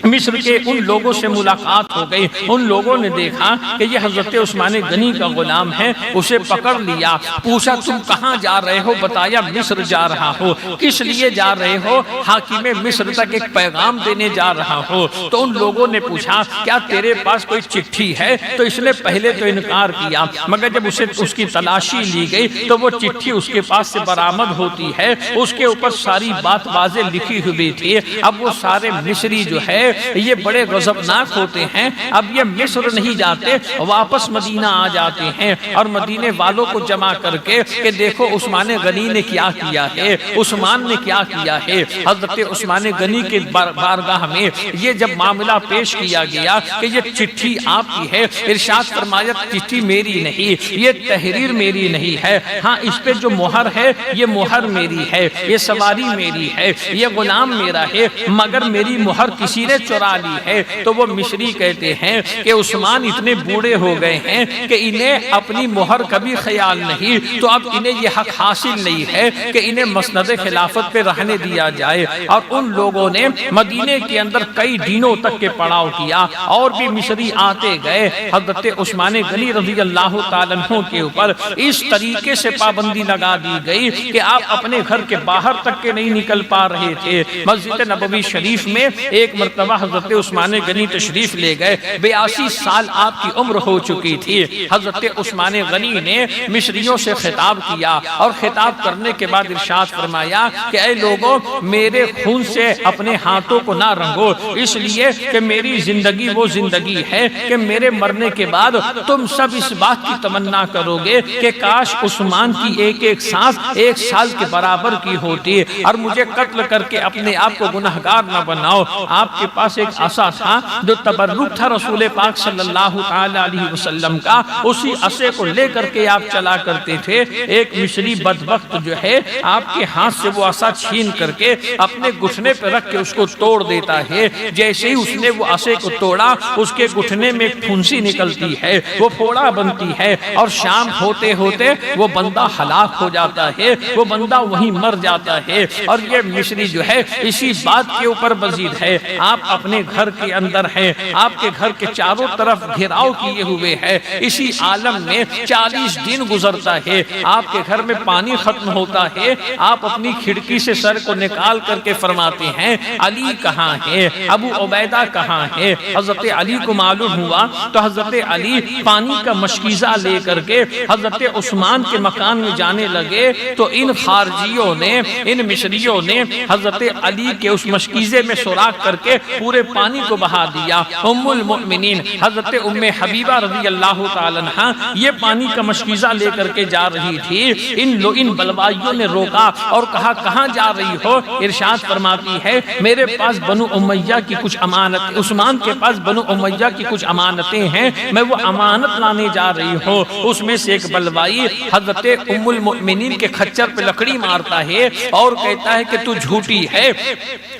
مصر کے ان لوگوں سے ملاقات ہو گئی۔ ان لوگوں نے دیکھا کہ یہ حضرت عثمان غنی کا غلام ہے، اسے پکڑ لیا، پوچھا تم کہاں جا رہے ہو؟ بتایا مصر جا رہا ہو۔ کس لیے جا رہے ہو؟ حاکم مصر تک ایک پیغام دینے جا رہا ہو۔ تو ان لوگوں نے پوچھا کیا تیرے پاس کوئی چٹھی ہے؟ تو اس نے پہلے تو انکار کیا، مگر جب اس کی تلاشی لی گئی تو وہ چٹھی اس کے پاس سے برآمد ہوتی ہے۔ اس کے اوپر ساری بات واضح لکھی ہوئی تھی۔ اب وہ سارے مصری جو ہے یہ بڑے غضبناک ہوتے ہیں، اب یہ مصر نہیں جاتے، واپس مدینہ آ جاتے ہیں اور مدینے والوں کو جمع کر کے کہ دیکھو عثمان غنی نے کیا کیا ہے، عثمان نے کیا کیا ہے۔ حضرت عثمان غنی کے بارگاہ میں یہ جب معاملہ پیش کیا گیا کہ یہ چٹھی آپ کی ہے، ارشاد فرمایا چٹھی میری نہیں، یہ تحریر میری نہیں ہے، ہاں اس پہ جو مہر ہے یہ مہر میری ہے، یہ سواری میری ہے، یہ غلام میرا ہے، مگر میری مہر کسی نے چرا لی ہے۔ تو وہ مصری کہتے ہیں کہ عثمان اتنے بوڑھے ہو گئے ہیں کہ انہیں اپنی مہر کبھی خیال نہیں، تو اب انہیں یہ حق حاصل نہیں ہے کہ انہیں مسند خلافت پہ رہنے دیا جائے۔ اور ان لوگوں نے مدینے کے اندر کئی دنوں تک کے پڑاؤ کیا اور بھی مصری آتے گئے۔ حضرت عثمان غنی رضی اللہ تعالیٰ عنہ کے اوپر اس طریقے سے پابندی لگا دی گئی کہ آپ اپنے گھر کے باہر تک کے نہیں نکل پا رہے تھے۔ مسجد نبوی شریف میں ایک مرتبہ حضرت عثمان غنی تشریف لے گئے، 82 سال آپ کی عمر ہو چکی تھی۔ حضرت عثمان غنی نے مصریوں سے خطاب کیا اور خطاب کرنے کے بعد ارشاد فرمایا کہ اے لوگوں میرے خون سے اپنے ہاتھوں کو نہ رنگو، اس لیے کہ میری زندگی وہ زندگی ہے کہ میرے مرنے کے بعد تم سب اس بات کی تمنا کرو گے کہ کاش عثمان کی ایک ایک سانس 1 سال کے برابر کی ہوتی اور مجھے قتل کر کے اپنے آپ کو گناہگار نہ بناؤ۔ آپ کے پاس ایک عصا تھا جو تبرک تھا رسول پاک صلی اللہ علیہ وسلم کا، اسی عصے کو لے کر کے آپ چلا کرتے تھے۔ ایک مصری بدبخت جو ہے آپ کے ہاتھ سے وہ عصا چھین کر کے اپنے گھٹنے پہ رکھ کے اس کو توڑ دیتا ہے۔ جیسے ہی اس نے وہ عصے کو توڑا اس کے گھٹنے میں ایک پھنسی نکلتی ہے، وہ پھوڑا بنتی ہے اور شام ہوتے ہوتے وہ بندہ ہلاک ہو جاتا ہے، وہ بندہ وہیں مر جاتا ہے۔ اور یہ مصری جو ہے اسی بات کے اوپر مزید ہے، آپ اپنے گھر کے اندر ہیں، آپ کے گھر کے چاروں طرف گھیراؤ کیے ہوئے ہیں، اسی عالم میں 40 دن گزرتا ہے، آپ کے گھر میں پانی ختم ہوتا ہے، آپ اپنی کھڑکی سے سر کو نکال کر کے فرماتے ہیں علی کہاں ہے، ابو عبیدہ کہاں ہے۔ حضرت علی کو معلوم ہوا تو حضرت علی پانی کا مشکیزہ لے کر کے حضرت عثمان کے مکان میں جانے لگے تو ان خارجیوں نے، ان مصریوں نے حضرت علی کے اس مشکیزے میں سوراخ کر کے پورے پانی کو بہا دیا۔ ام المؤمنین حضرت ام حبیبہ رضی اللہ تعالی تعالیٰ عنہ یہ پانی کا مشکیزہ لے کر کے جا رہی تھی، ان بلوائیوں نے روکا اور کہا کہاں جا رہی ہو؟ ارشاد فرماتی ہے میرے پاس بنو امیہ کی کچھ امانت، عثمان کے پاس بنو امیہ کی کچھ امانتیں ہیں، میں وہ امانت لانے جا رہی ہوں۔ اس میں سے ایک بلوائی حضرت ام المؤمنین کے خچر پہ لکڑی مارتا ہے اور کہتا ہے کہ تو جھوٹی ہے،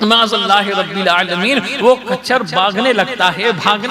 معاذ اللہ رب العالمین۔ وہ خچر بھاگنے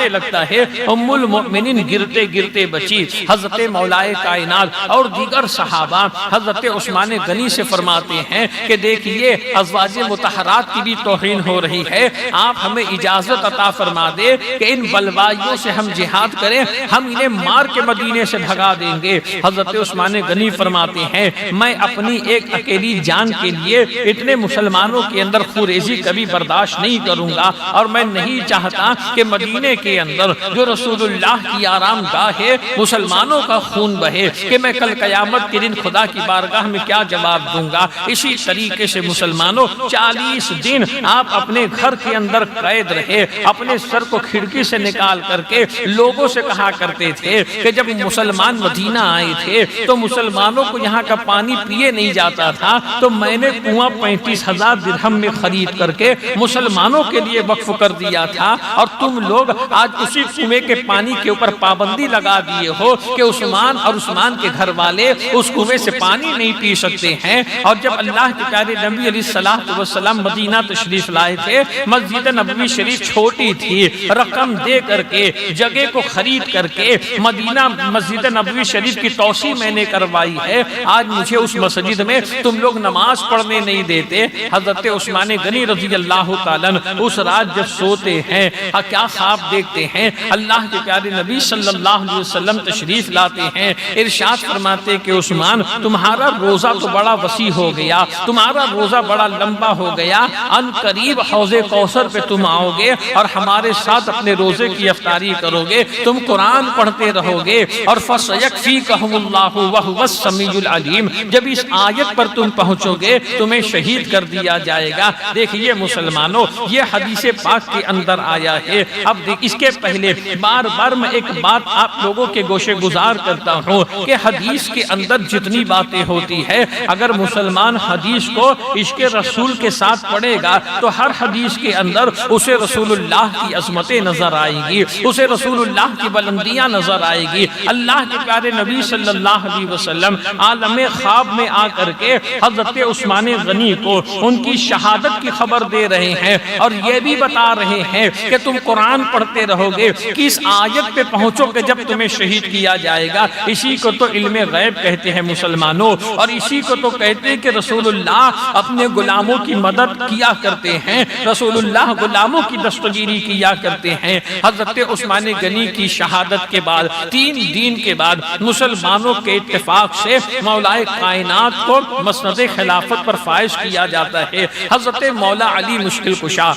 لگتا ہے، ام المؤمنین گرتے گرتے بچی۔ حضرت مولائے کائنات اور دیگر صحابہ حضرت عثمان غنی سے فرماتے ہیں کہ دیکھیے ازواج مطہرات کی بھی توہین ہو رہی ہے، آپ ہمیں اجازت عطا فرما دے کہ ان بلوائیوں سے ہم جہاد کریں، ہم انہیں مار کے مدینے سے بھگا دیں گے۔ حضرت عثمان غنی فرماتے ہیں میں اپنی ایک اکیلی جان کے لیے اتنے مسلمانوں کے اندر خوریزی کبھی برداشت نہیں کروں گا، اور میں نہیں چاہتا کہ مدینے کے اندر جو رسول اللہ کی آرام گاہ ہے مسلمانوں کا خون بہے، کہ میں کل قیامت کے دن خدا کی بارگاہ میں کیا جواب دوں گا۔ اسی طریقے سے مسلمانوں 40 دن آپ اپنے گھر کے اندر قید رہے، اپنے سر کو کھڑکی سے نکال کر کے لوگوں سے کہا کرتے تھے کہ جب مسلمان مدینہ آئے تھے تو مسلمانوں کو یہاں کا پانی پیے نہیں جاتا تھا، تو میں نے کنواں 35,000 درہم میں خرید کر کے مسلمانوں کے لیے وقف کر دیا تھا، اور تم لوگ آج اسی کنویں کے پانی کے اوپر پابندی لگا دیے ہو کہ عثمان اور عثمان کے گھر والے اس کنویں سے پانی نہیں پی سکتے ہیں۔ اور جب اللہ کے پیارے نبی علیہ السلام مدینہ تشریف لائے تھے، مسجد نبوی شریف چھوٹی تھی، رقم دے کر کے جگہ کو خرید کر کے مدینہ مسجد نبوی شریف کی توسیع میں نے کروائی ہے، آج مجھے اس مسجد میں تم لوگ نماز پڑھنے نہیں دیتے۔ حضرت عثمان غنی رضی اللہ تعالیٰ اس رات جب سوتے ہیں کیا خواب دیکھتے ہیں؟ اللہ کے پیارے نبی صلی اللہ علیہ وسلم تشریف لاتے ہیں، ارشاد فرماتے کہ عثمان تمہارا روزہ تو بڑا وسیع ہو گیا، تمہارا روزہ بڑا لمبا ہو گیا، ان قریب حوض کوثر پہ تم آؤ گے اور ہمارے ساتھ اپنے روزے کی افطاری کرو گے، تم قرآن پڑھتے رہو گے، اور فَسَيَكْفِيكَهُمُ اللَّهُ وَهُوَ السَّمِيعُ الْعَلِيمُ، جب اس آیت پر تم پہنچو گے تمہیں شہید کر دیا جائے گا۔ دیکھیے مسلمانوں یہ حدیث پاک کے اندر آیا ہے۔ اب اس کے پہلے بار بار میں ایک بات آپ لوگوں کے گوشے گزار کرتا ہوں کہ حدیث کے اندر جتنی باتیں ہوتی ہے، اگر مسلمان حدیث کو عشق رسول کے ساتھ پڑھے گا تو ہر حدیث کے اندر اسے رسول اللہ کی عظمتیں نظر آئے گی، اسے رسول اللہ کی بلندیاں نظر آئے گی۔ اللہ کے پیارے نبی صلی اللہ علیہ وسلم عالم خواب میں آ کر کے حضرت عثمان غنی کو ان کی شہادت کی خبر دے رہے ہیں، اور یہ بھی بتا رہے ہیں کہ تم قرآن پڑھتے رہو گے، کس آیت پہ پہنچو کہ جب تمہیں شہید کیا جائے گا۔ اسی کو تو علم غیب کہتے ہیں مسلمانوں، اور اسی کو تو کہتے ہیں کہ رسول اللہ اپنے غلاموں کی مدد کیا کرتے ہیں، رسول اللہ غلاموں کی دستگیری کیا کرتے ہیں۔ حضرت عثمان غنی کی شہادت کے بعد 3 دن کے بعد مسلمانوں کے اتفاق سے مولائے کائنات کو مسند خلافت پر فائز کیا جاتا ہے۔ حضرت مولا علی مشکل کشا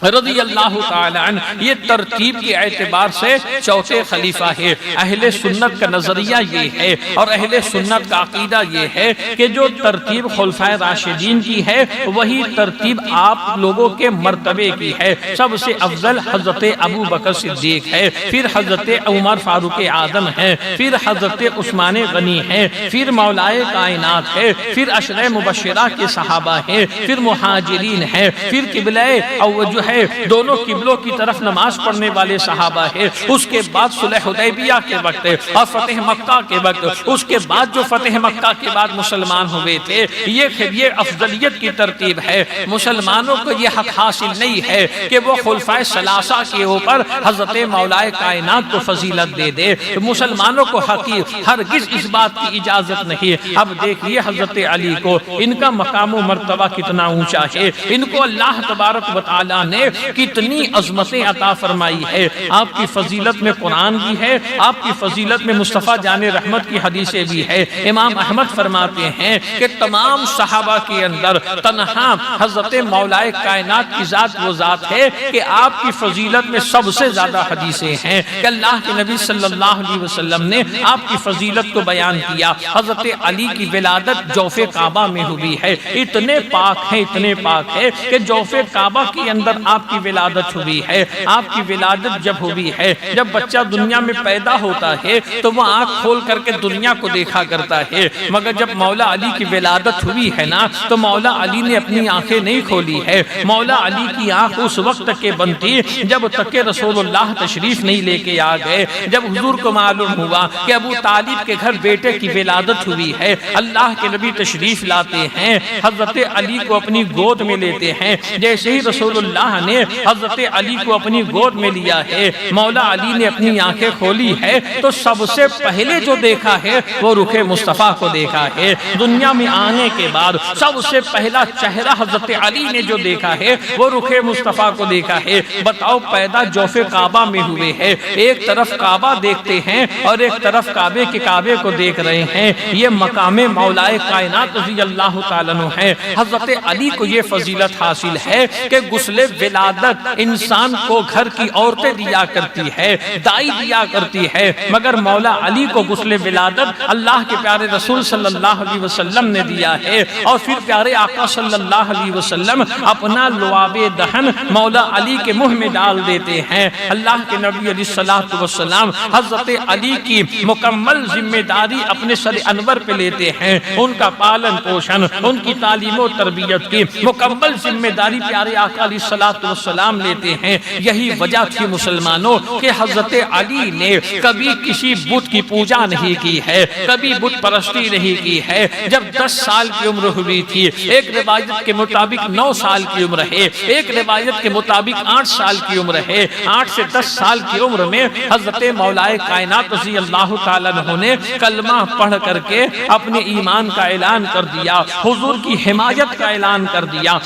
رضی اللہ تعالی عنہ یہ ترتیب کے اعتبار سے چوتھے خلیفہ ہے۔ اہل سنت کا نظریہ یہ ہے اور اہل سنت کا عقیدہ یہ ہے کہ جو ترتیب خلفائے راشدین کی ہے وہی ترتیب آپ لوگوں کے مرتبے کی ہے۔ سب سے افضل حضرت ابو بکر صدیق ہے، پھر حضرت عمر فاروق اعظم ہے، پھر حضرت عثمان غنی ہے، پھر مولائے کائنات ہے، پھر عشرہ مبشرہ کے صحابہ ہیں، پھر مہاجرین ہیں، پھر قبلہ جو ہے دونوں قبلوں کی طرف نماز پڑھنے والے صحابہ ہیں، اس کے بعد صلح حدیبیہ کے وقت اور فتح مکہ کے وقت، اس کے بعد جو فتح مکہ کے بعد مسلمان ہوئے تھے، یہ افضلیت کی ترتیب ہے۔ مسلمانوں کو یہ حق حاصل نہیں ہے کہ وہ خلفائے ثلاثہ کے اوپر حضرت مولا کائنات کو فضیلت دے دے، مسلمانوں کو ہرگز اس بات کی اجازت نہیں۔ اب دیکھیے حضرت علی کو، ان کا مقام و مرتبہ کتنا اونچا ہے، ان کو اللہ تبارک و تعالی نے کتنی عظمتیں عطا فرمائی ہے۔ آپ کی فضیلت میں قرآن بھی ہے، آپ کی فضیلت میں مصطفیٰ جان رحمت کی حدیثیں بھی ہے۔ امام احمد فرماتے ہیں کہ تمام صحابہ کے اندر تنہا حضرت مولا کائنات کی ذات وہ ذات ہے کہ آپ کی فضیلت میں سب سے زیادہ حدیثیں ہیں کہ اللہ کے نبی صلی اللہ علیہ وسلم نے آپ کی فضیلت کو بیان کیا۔ حضرت علی کی ولادت جوف کعبہ میں ہوئی ہے، اتنے پاک ہیں کہ جوف کعبہ کے اندر آپ کی ولادت ہوئی ہے۔ آپ کی ولادت جب ہوئی ہے، جب بچہ دنیا میں پیدا ہوتا ہے تو وہ آنکھ کھول کر کے دنیا کو دیکھا کرتا ہے، مگر جب مولا علی کی ولادت ہوئی ہے نا تو مولا علی نے اپنی آنکھیں نہیں کھولی ہے۔ مولا علی کی آنکھ اس وقت تک کے بند تھی جب تک کہ رسول اللہ تشریف نہیں لے کے آ گئے۔ جب حضور کو معلوم ہوا کہ ابو طالب کے گھر بیٹے کی ولادت ہوئی ہے، اللہ کے نبی تشریف لاتے ہیں، حضرت علی کو اپنی گود میں لیتے ہیں۔ جیسے ہی رسول اللہ نے حضرت علی کو اپنی گود میں لیا ہے، مولا علی نے اپنی آنکھیں کھولی ہے تو سب سے پہلے جو دیکھا ہے وہ رخ مصطفیٰ کو دیکھا ہے۔ دنیا میں آنے کے بعد سب سے پہلا چہرہ حضرت علی نے جو دیکھا ہے وہ رخ مصطفیٰ کو دیکھا ہے۔ بتاؤ، پیدا جوف کعبہ میں ہوئے ہیں، ایک طرف کعبہ دیکھتے ہیں اور ایک طرف کعبے کے کعبے کو دیکھ رہے ہیں۔ یہ مقام مولائے کائنات رضی اللہ تعالیٰ عنہ ہے۔ حضرت علی کو یہ فضیلت حاصل ہے کہ غسل ولادت انسان کو گھر کی عورتیں دیا کرتی ہے، دائی دیا کرتی ہے، مگر مولا علی کو غسل ولادت اللہ کے پیارے رسول صلی اللہ علیہ وسلم نے دیا ہے۔ اور پھر پیارے آقا صلی اللہ علیہ وسلم اپنا لعاب دہن مولا علی کے منہ میں ڈال دیتے ہیں۔ اللہ کے نبی علیہ السلام حضرت علی کی مکمل ذمہ داری اپنے سر انور پہ لیتے ہیں۔ ان کا پالن پوشن، ان کی تعلیم و تربیت کی مکمل ذمہ داری پیارے آقا علیہ السلام لیتے ہیں۔ یہی وجہ تھی مسلمانوں کہ حضرت علی نے کبھی کسی بت کی پوجا نہیں کی ہے، کبھی بت پرستی نہیں کی ہے۔ جب 10 سال کی عمر ہوئی تھی، ایک روایت کے مطابق 9 سال کی عمر ہے، ایک روایت کے مطابق 8 سال کی عمر ہے، 8 سے 10 سال کی عمر میں حضرت مولائے کائنات رضی اللہ تعالیٰ عنہ نے کلمہ پڑھ کر کے اپنے ایمان کا اعلان کر دیا، حضور کی حمایت کا اعلان کر دیا،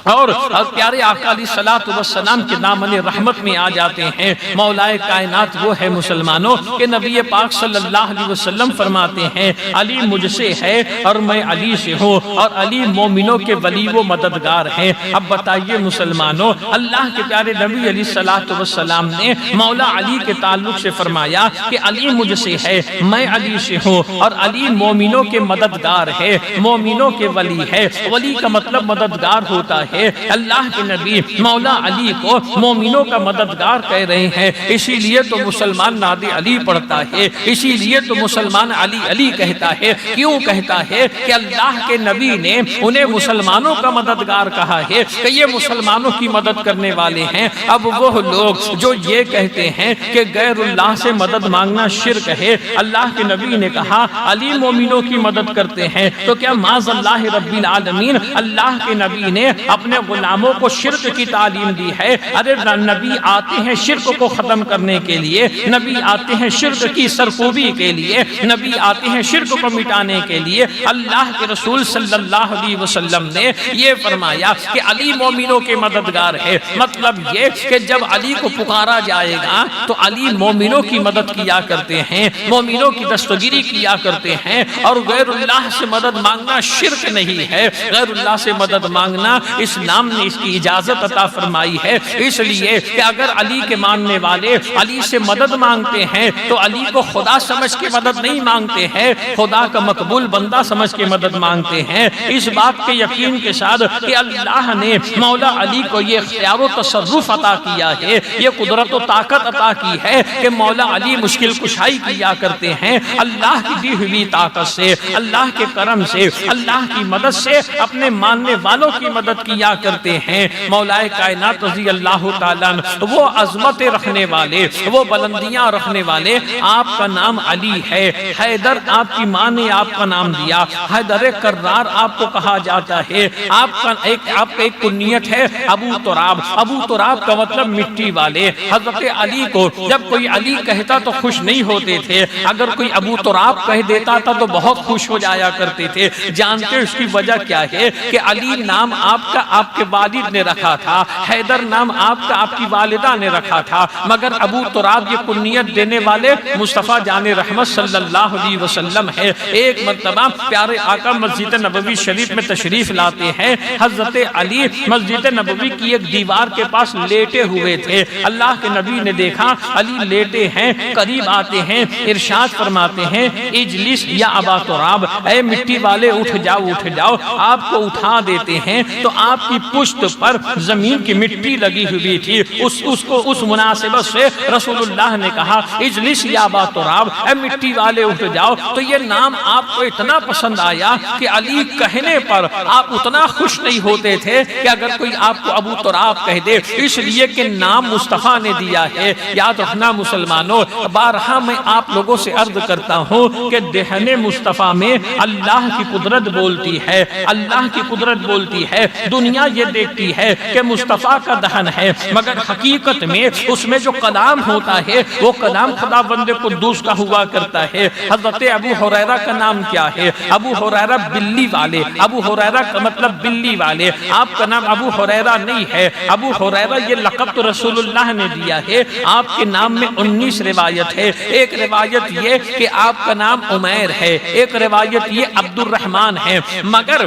اور پیارے آقا علیہ السلام کے دامن رحمت میں آ جاتے ہیں۔ مولائے کائنات وہ ہے مسلمانوں کہ نبی پاک صلی اللہ علیہ وسلم فرماتے ہیں علی مجھ سے ہے اور میں علی سے ہوں، اور علی مومنوں کے ولی و مددگار ہیں۔ اب بتائیے مسلمانوں، اللہ کے پیارے نبی علیہ السلام نے مولا علی کے تعلق سے فرمایا کہ علی مجھ سے ہے، میں علی سے ہوں، اور علی مومنوں کے مددگار ہے، مومنوں کے ولی ہے۔ ولی کا مطلب مددگار ہوتا ہے۔ اللہ کے نبی مولا علی کو مومنوں کا مددگار کہہ رہے ہیں، اسی لیے تو مسلمان ناد علی پڑھتا ہے، اسی لیے تو مسلمان علی علی کہتا ہے۔ کیوں کہتا ہے؟ کہ اللہ کے نبی نے انہیں مسلمانوں کا مددگار کہا ہے کہ یہ مسلمانوں کی مدد کرنے والے ہیں۔ اب وہ لوگ جو یہ کہتے ہیں کہ غیر اللہ سے مدد مانگنا شرک ہے، اللہ کے نبی نے کہا علی مومنوں کی مدد کرتے ہیں، تو کیا معاذ اللہ رب العالمین اللہ کے نبی نے اپنے غلاموں کو شرک کی تعلیم دی ہے؟ ارے نبی آتے ہیں شرک کو ختم کرنے کے لیے، نبی آتے ہیں شرک کی سرکوبی کے لیے، نبی آتے ہیں شرک کو مٹانے کے لیے۔ اللہ کے رسول صلی اللہ علیہ وسلم نے یہ فرمایا کہ علی مومنوں کے مددگار ہے، مطلب یہ کہ جب علی کو پکارا جائے گا تو علی مومنوں کی مدد کیا کرتے ہیں، مومنوں کی دستگیری کیا کرتے ہیں، اور غیر اللہ سے مدد مانگنا شرک نہیں ہے۔ غیر اللہ سے مدد مانگنا اسلام نے اس کی اجازت عطا فرمائی ہے، اس لیے کہ اگر علی کے ماننے والے علی سے مدد مانگتے ہیں تو علی کو خدا سمجھ کے مدد نہیں مانگتے ہیں، خدا کا مقبول بندہ سمجھ کے مدد مانگتے ہیں۔ اس بات کے یقین کے ساتھ کہ اللہ نے مولا علی کو یہ اختیار و تصرف عطا کیا ہے، یہ قدرت و طاقت عطا کی ہے کہ مولا علی مشکل کشائی کیا کرتے ہیں، اللہ کی دی ہوئی طاقت سے، اللہ کے کرم سے، اللہ کی مدد سے اپنے ماننے والوں کی مدد کیا کرتے ہیں۔ مولا کائنات رضی اللہ تعالیٰ وہ عظمت رکھنے والے، وہ بلندیاں رکھنے والے، آپ کا نام علی ہے۔ حیدر آپ کی ماں نے آپ کا نام دیا، حیدر کرار آپ کو کہا جاتا ہے۔ آپ کا ایک کنیت ہے ابو تراب، ابو تراب کا مطلب مٹی والے۔ حضرت علی کو جب کوئی علی کہتا تو خوش نہیں ہوتے تھے، اگر کوئی ابو تراب کہہ دیتا تھا تو بہت خوش ہو جایا کرتے تھے۔ جانتے اس کی وجہ کیا ہے؟ کہ علی نام آپ کا آپ کے والد نے رکھا تھا، حیدر نام آپ کا آپ کی والدہ نے رکھا تھا، مگر ابو تراب یہ کنیت دینے والے مصطفیٰ جان رحمت صلی اللہ علیہ وسلم ہے۔ ایک مرتبہ پیارے آقا مسجد نبوی شریف میں تشریف لاتے ہیں، حضرت علی مسجد نبوی کی ایک دیوار کے پاس لیٹے ہوئے تھے۔ اللہ کے نبی نے دیکھا علی لیٹے ہیں، قریب آتے ہیں، ارشاد فرماتے ہیں اجلس یا ابا تراب، اے مٹی والے اٹھ جاؤ اٹھ جاؤ۔ آپ کو اٹھا دیتے ہیں تو آپ کی پشت پر زمین کی مٹی لگی ہوئی تھی، اس مناسبت سے رسول اللہ نے کہا اجلس یا ابا تراب، اے مٹی والے اٹھ جاؤ۔ تو یہ نام آپ کو اتنا پسند آیا کہ علی کہنے پر آپ اتنا خوش نہیں ہوتے تھے کہ اگر کوئی آپ کو ابو تراب کہہ دے، اس لیے کہ نام مصطفیٰ نے دیا ہے۔ یاد رکھنا مسلمانوں، بارہا میں آپ لوگوں سے عرض کرتا ہوں کہ دہن مصطفیٰ میں اللہ کی قدرت بولتی ہے، اللہ کی قدرت بولتی ہے۔ دنیا یہ دیکھتی ہے کہ مصطفیٰ کا دہن ہے، مگر حقیقت میں اس میں جو کلام ہوتا ہے وہ کلام خدا بند قدوس کا ہوا کرتا ہے۔ حضرت ابو ہریرہ کا نام کیا ہے؟ ابو ہریرہ بلی والے، ابو ہریرہ کا مطلب بلی والے۔ آپ کا نام ابو ہریرہ نہیں ہے، ابو ہریرہ یہ لقب تو رسول اللہ نے دیا ہے۔ آپ کے نام میں 19 روایت ہے۔ ایک روایت یہ کہ آپ کا نام عمیر ہے، ایک روایت یہ عبد الرحمن ہے، مگر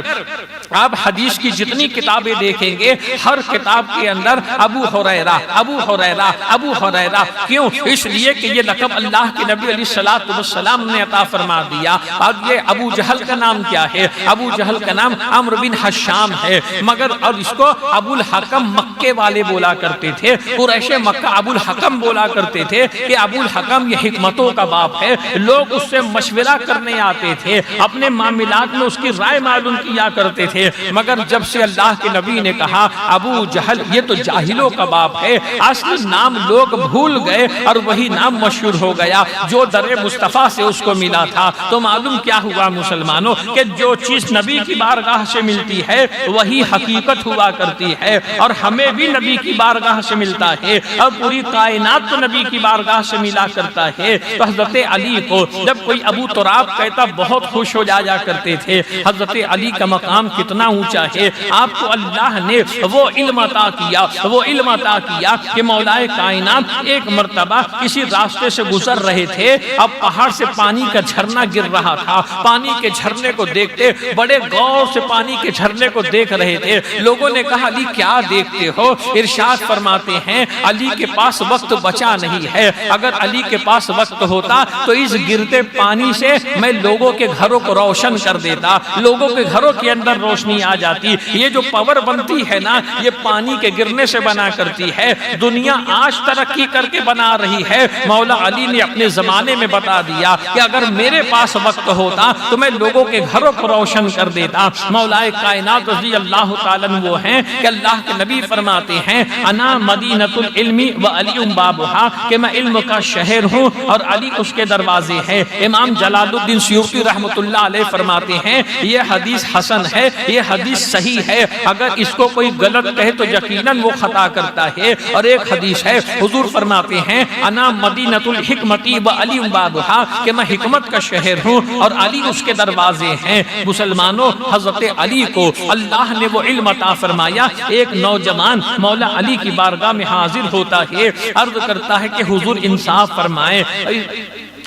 آپ حدیث کی جتنی کتابیں دیکھیں گے ہر کتاب کے اندر ابو ہریرہ ابو ہریرہ ابو ہریرہ۔ کیوں؟ اس لیے کہ یہ لقب اللہ کے نبی علیہ الصلوۃ والسلام نے عطا فرما دیا۔ اب یہ ابو جہل کا نام کیا ہے؟ ابو جہل کا نام عمرو بن حشام ہے، مگر اور اس کو ابو الحکم مکے والے بولا کرتے تھے، قریش مکہ ابو الحکم بولا کرتے تھے کہ ابو الحکم یہ حکمتوں کا باپ ہے۔ لوگ اس سے مشورہ کرنے آتے تھے، اپنے معاملات میں اس کی رائے معلوم کیا کرتے تھے، مگر جب سے اللہ کے نبی نے کہا ابو جہل یہ تو جاہلوں کا باپ ہے، اصل نام لوگ بھول گئے اور وہی نام مشہور ہو گیا جو در مصطفیٰ سے اس کو ملا تھا۔ تو معلوم کیا ہوا مسلمانوں کہ جو چیز نبی کی بارگاہ سے ملتی ہے وہی حقیقت ہوا کرتی ہے، اور ہمیں بھی نبی کی بارگاہ سے ملتا ہے، اور پوری کائنات تو نبی کی بارگاہ سے ملا کرتا ہے۔ تو حضرت علی کو جب کوئی ابو تراب کہتا بہت خوش ہو جایا کرتے تھے۔ حضرت علی کا مقام کتنا اونچا ہے، آپ کو اللہ نے وہ علم عطا کیا، وہ علم عطا کیا کہ مولا کائنات ایک مرتبہ کسی راستے سے گزر رہے تھے، اب پہاڑ سے پانی کا جھرنا گر رہا تھا۔ پانی کے جھرنے کو دیکھتے بڑے غور سے پانی کے جھرنے کو دیکھ رہے تھے۔ لوگوں نے کہا علی کیا دیکھتے ہو؟ ارشاد فرماتے ہیں علی کے پاس وقت بچا نہیں ہے، اگر علی کے پاس وقت ہوتا تو اس گرتے پانی سے میں لوگوں کے گھروں کو روشن کر دیتا، لوگوں کے گھروں کے اندر روشنی آ جاتی۔ یہ جو پاور بنتی ہے نا یہ پانی کے گرنے سے بنا کرتی ہے۔ دنیا آج ترقی کر کے بنا رہی ہے، مولا علی نے اپنے زمانے میں بتا دیا کہ اگر میرے پاس وقت ہوتا تو میں لوگوں کے گھروں کو روشن کر دیتا۔ مولا کائنات رضی اللہ تعالیٰ وہ ہیں کہ اللہ کے نبی فرماتے ہیں انا مدینۃ العلم و علی بابھا، کہ میں علم کا شہر ہوں اور علی اس کے دروازے ہیں۔ امام جلال الدین سیوطی رحمۃ اللہ علیہ فرماتے ہیں یہ حدیث حسن ہے، یہ حدیث صحیح ہے، اگر اس کو کوئی غلط کہے تو یقیناً وہ خطا کرتا ہے۔ اور ایک حدیث ہے حضور فرماتے ہیں انا مدینۃ الحکمت و علی بابھا، کہ میں حکمت کا شہر ہوں اور علی اس کے دروازے ہیں۔ مسلمانوں حضرت علی کو اللہ نے وہ علم عطا فرمایا۔ ایک نوجوان مولا علی کی بارگاہ میں حاضر ہوتا ہے، عرض کرتا ہے کہ حضور انصاف فرمائیں،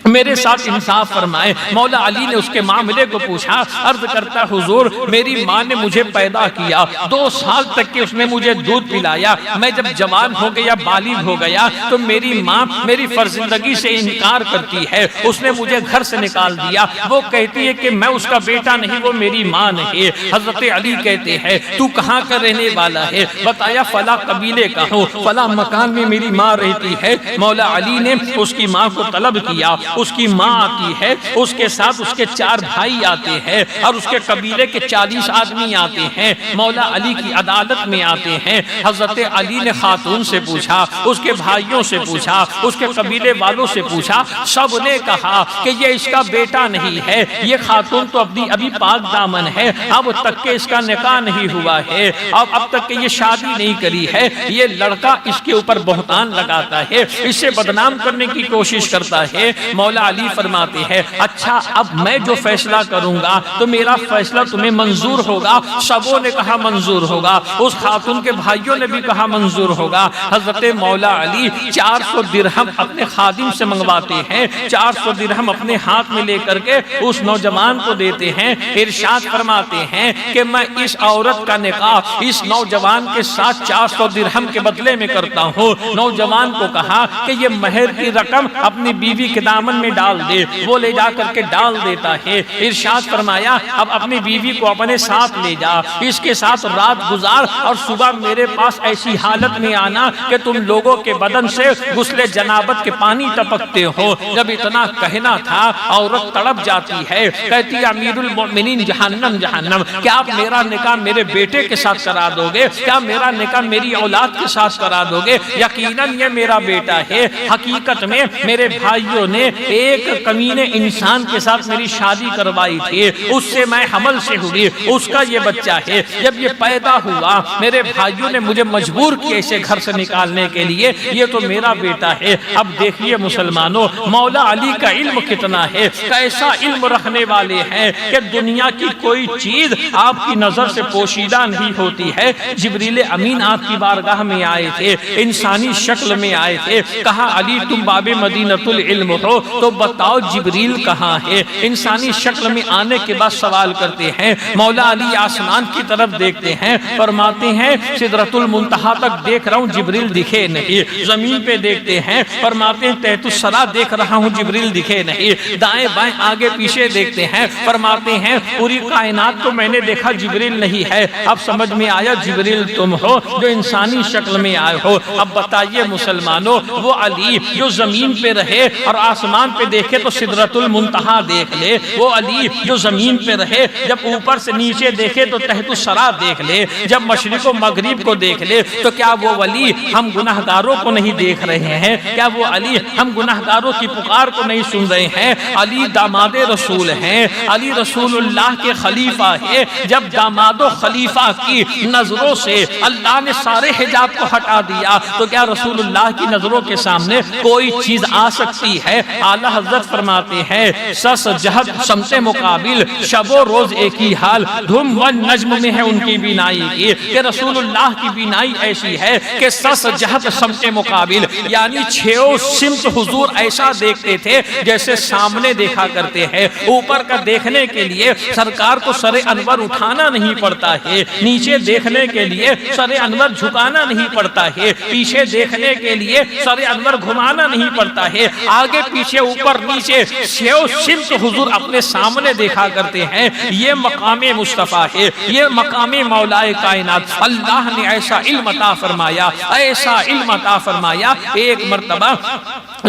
میرے ساتھ انصاف فرمائے۔ مولا علی نے اس کے معاملے کو پوچھا، عرض کرتا حضور میری ماں نے مجھے پیدا کیا، 2 سال تک کہ اس نے مجھے دودھ پلایا، میں جب جوان ہو گیا بالغ ہو گیا تو میری ماں میری فرزندگی سے انکار کرتی ہے، اس نے مجھے گھر سے نکال دیا، وہ کہتی ہے کہ میں اس کا بیٹا نہیں، وہ میری ماں نہیں۔ حضرت علی کہتے ہیں تو کہاں کا رہنے والا ہے؟ بتایا فلاں قبیلے کا ہوں، فلاں مکان میں میری ماں رہتی ہے۔ مولا علی نے اس کی ماں کو طلب کیا، اس کی ماں آتی ہے، اس کے ساتھ اس کے 4 بھائی آتے ہیں اور اس کے قبیلے کے 40 آدمی آتے ہیں، مولا علی کی عدالت میں آتے ہیں۔ حضرت علی نے خاتون سے پوچھا، اس کے بھائیوں سے پوچھا، اس کے قبیلے والوں سے پوچھا، سب نے کہا کہ یہ اس کا بیٹا نہیں ہے، یہ خاتون تو ابھی پاک دامن ہے، اب تک کہ اس کا نکاح نہیں ہوا ہے، اب تک کہ یہ شادی نہیں کری ہے، یہ لڑکا اس کے اوپر بہتان لگاتا ہے، اسے بدنام کرنے کی کوشش کرتا ہے۔ مولا علی فرماتے ہیں اچھا اب میں جو فیصلہ کروں گا تو میرا فیصلہ تمہیں منظور ہوگا؟ سبوں نے کہا منظور ہوگا، اس خاتون کے بھائیوں نے بھی کہا منظور ہوگا۔ حضرت مولا علی 400 درہم اپنے خادم سے منگواتے ہیں، 400 درہم اپنے ہاتھ میں لے کر کے اس نوجوان کو دیتے ہیں، ارشاد فرماتے ہیں کہ میں اس عورت کا نکاح اس نوجوان کے ساتھ 400 درہم کے بدلے میں کرتا ہوں۔ نوجوان کو کہا کہ یہ مہر کی رقم اپنی بیوی کے دامن دامن میں ڈال دے، وہ لے جا کر کے ڈال دیتا ہے۔ ارشاد فرمایا اب اپنی بیوی کو اپنے ساتھ لے جا، اس کے ساتھ رات گزار اور صبح میرے پاس ایسی حالت میں آنا کہ تم لوگوں کے بدن سے غسل جنابت کے پانی ٹپکتے ہو۔ جب اتنا کہنا تھا عورت تڑپ جاتی ہے، کہتی امیر المؤمنین جہنم جہنم، کیا آپ میرا نکاح میرے بیٹے کے ساتھ کرا دو گے؟ کیا میرا نکاح میری اولاد کے ساتھ کرا دو گے؟ یقیناً یہ میرا بیٹا ہے، حقیقت میں میرے بھائیوں نے ایک کمینے انسان کے ساتھ میری شادی کروائی تھی، اس سے میں حمل سے ہوئی، اس کا یہ بچہ ہے۔ جب یہ پیدا ہوا میرے بھائیوں نے مجھے مجبور کیا اسے گھر سے نکالنے کے لیے، یہ تو میرا بیٹا ہے۔ اب دیکھیے مسلمانوں، مولا علی کا علم کتنا ہے، کیسا علم رکھنے والے ہیں کہ دنیا کی کوئی چیز آپ کی نظر سے پوشیدہ نہیں ہوتی ہے۔ جبریل امین آپ کی بارگاہ میں آئے تھے، انسانی شکل میں آئے تھے، کہا علی تم باب مدینۃ العلم ہو تو بتاؤ جبریل کہاں ہے؟ انسانی شکل میں آنے کے بعد سوال کرتے ہیں، مولا علی آسمان کی طرف دیکھتے ہیں، فرماتے ہیں سدرۃ المنتہا تک دیکھ رہا ہوں جبریل دکھے نہیں، زمین پہ دیکھتے ہیں، فرماتے ہیں تحت الثری دیکھ رہا ہوں جبریل دکھے نہیں، دائیں بائیں آگے پیچھے دیکھتے ہیں، فرماتے ہیں پوری کائنات کو میں نے دیکھا جبریل نہیں ہے۔ اب سمجھ میں آیا جبریل تم ہو جو انسانی شکل میں آئے ہو۔ اب بتائیے مسلمانوں، وہ علی جو زمین پہ رہے اور آسمان پہ دیکھے تو سدرۃ المنتہا دیکھ لے، وہ علی جو زمین پہ رہے جب اوپر سے نیچے دیکھے تو تحت الثری دیکھ لے، جب مشرق و مغرب کو دیکھ لے، تو کیا وہ ولی ہم گناہگاروں کو نہیں دیکھ رہے ہیں؟ کیا وہ علی ہم گناہگاروں کی پکار کو نہیں سن رہے ہیں؟ علی داماد رسول ہیں، علی رسول اللہ کے خلیفہ ہے۔ جب داماد و خلیفہ کی نظروں سے اللہ نے سارے حجاب کو ہٹا دیا تو کیا رسول اللہ کی نظروں کے سامنے کوئی چیز آ سکتی ہے؟ اعلیٰ حضرت فرماتے ہیں سس جہت سمت مقابل، شب و روز ایک ہی حال، دھم و نجم میں ہے ان کی بینائی کی، کہ رسول اللہ کی بینائی ایسی ہے کہ سس جہت سمت مقابل، یعنی چھیوں سمت حضور ایسا دیکھتے تھے جیسے سامنے دیکھا کرتے ہیں۔ اوپر کا دیکھنے کے لیے سرکار کو سر انور اٹھانا نہیں پڑتا ہے، نیچے دیکھنے کے لیے سر انور جھکانا نہیں پڑتا ہے، پیچھے دیکھنے کے لیے سر انور گھمانا نہیں پڑتا ہے، آگے پیچھے اوپر نیچے چھیوں سمت حضور اپنے سامنے دیکھا کرتے ہیں۔ یہ مقام مصطفیٰ ہے، یہ مقام مولائے کائنات۔ اللہ نے ایسا علم عطا فرمایا، ایسا علم عطا فرمایا۔ ایک مرتبہ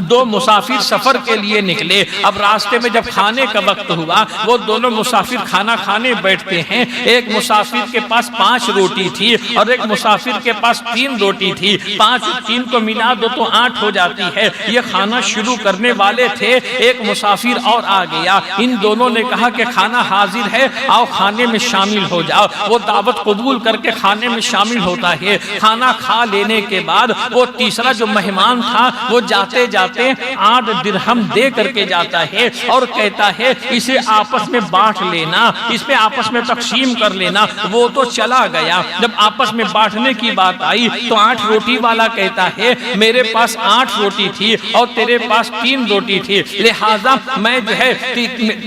دو مسافر سفر کے لیے نکلے، اب راستے میں جب کھانے کا وقت ہوا وہ دونوں مسافر کھانا کھانے بیٹھتے ہیں۔ ایک مسافر کے پاس 5 روٹی تھی اور ایک مسافر کے پاس 3 روٹی تھی، 5 3 کو ملا دو تو 8 ہو جاتی ہے۔ یہ کھانا شروع کرنے والے تھے، ایک مسافر اور آ گیا، ان دونوں نے کہا کہ کھانا حاضر ہے، آؤ کھانے میں شامل ہو جاؤ۔ وہ دعوت قبول کر کے کھانے میں شامل ہوتا ہے۔ کھانا کھا لینے کے بعد وہ تیسرا جو مہمان تھا وہ جاتے جاتے 8 درہم دے کر کے جاتا ہے اور کہتا ہے اسے آپس میں بانٹ لینا، اس میں آپس میں تقسیم کر لینا۔ وہ تو چلا گیا، جب آپس میں بانٹنے کی بات آئی تو 8 روٹی والا کہتا ہے میرے پاس 8 روٹی تھی اور تیرے پاس 3 روٹی تھی، لہٰذا میں جو ہے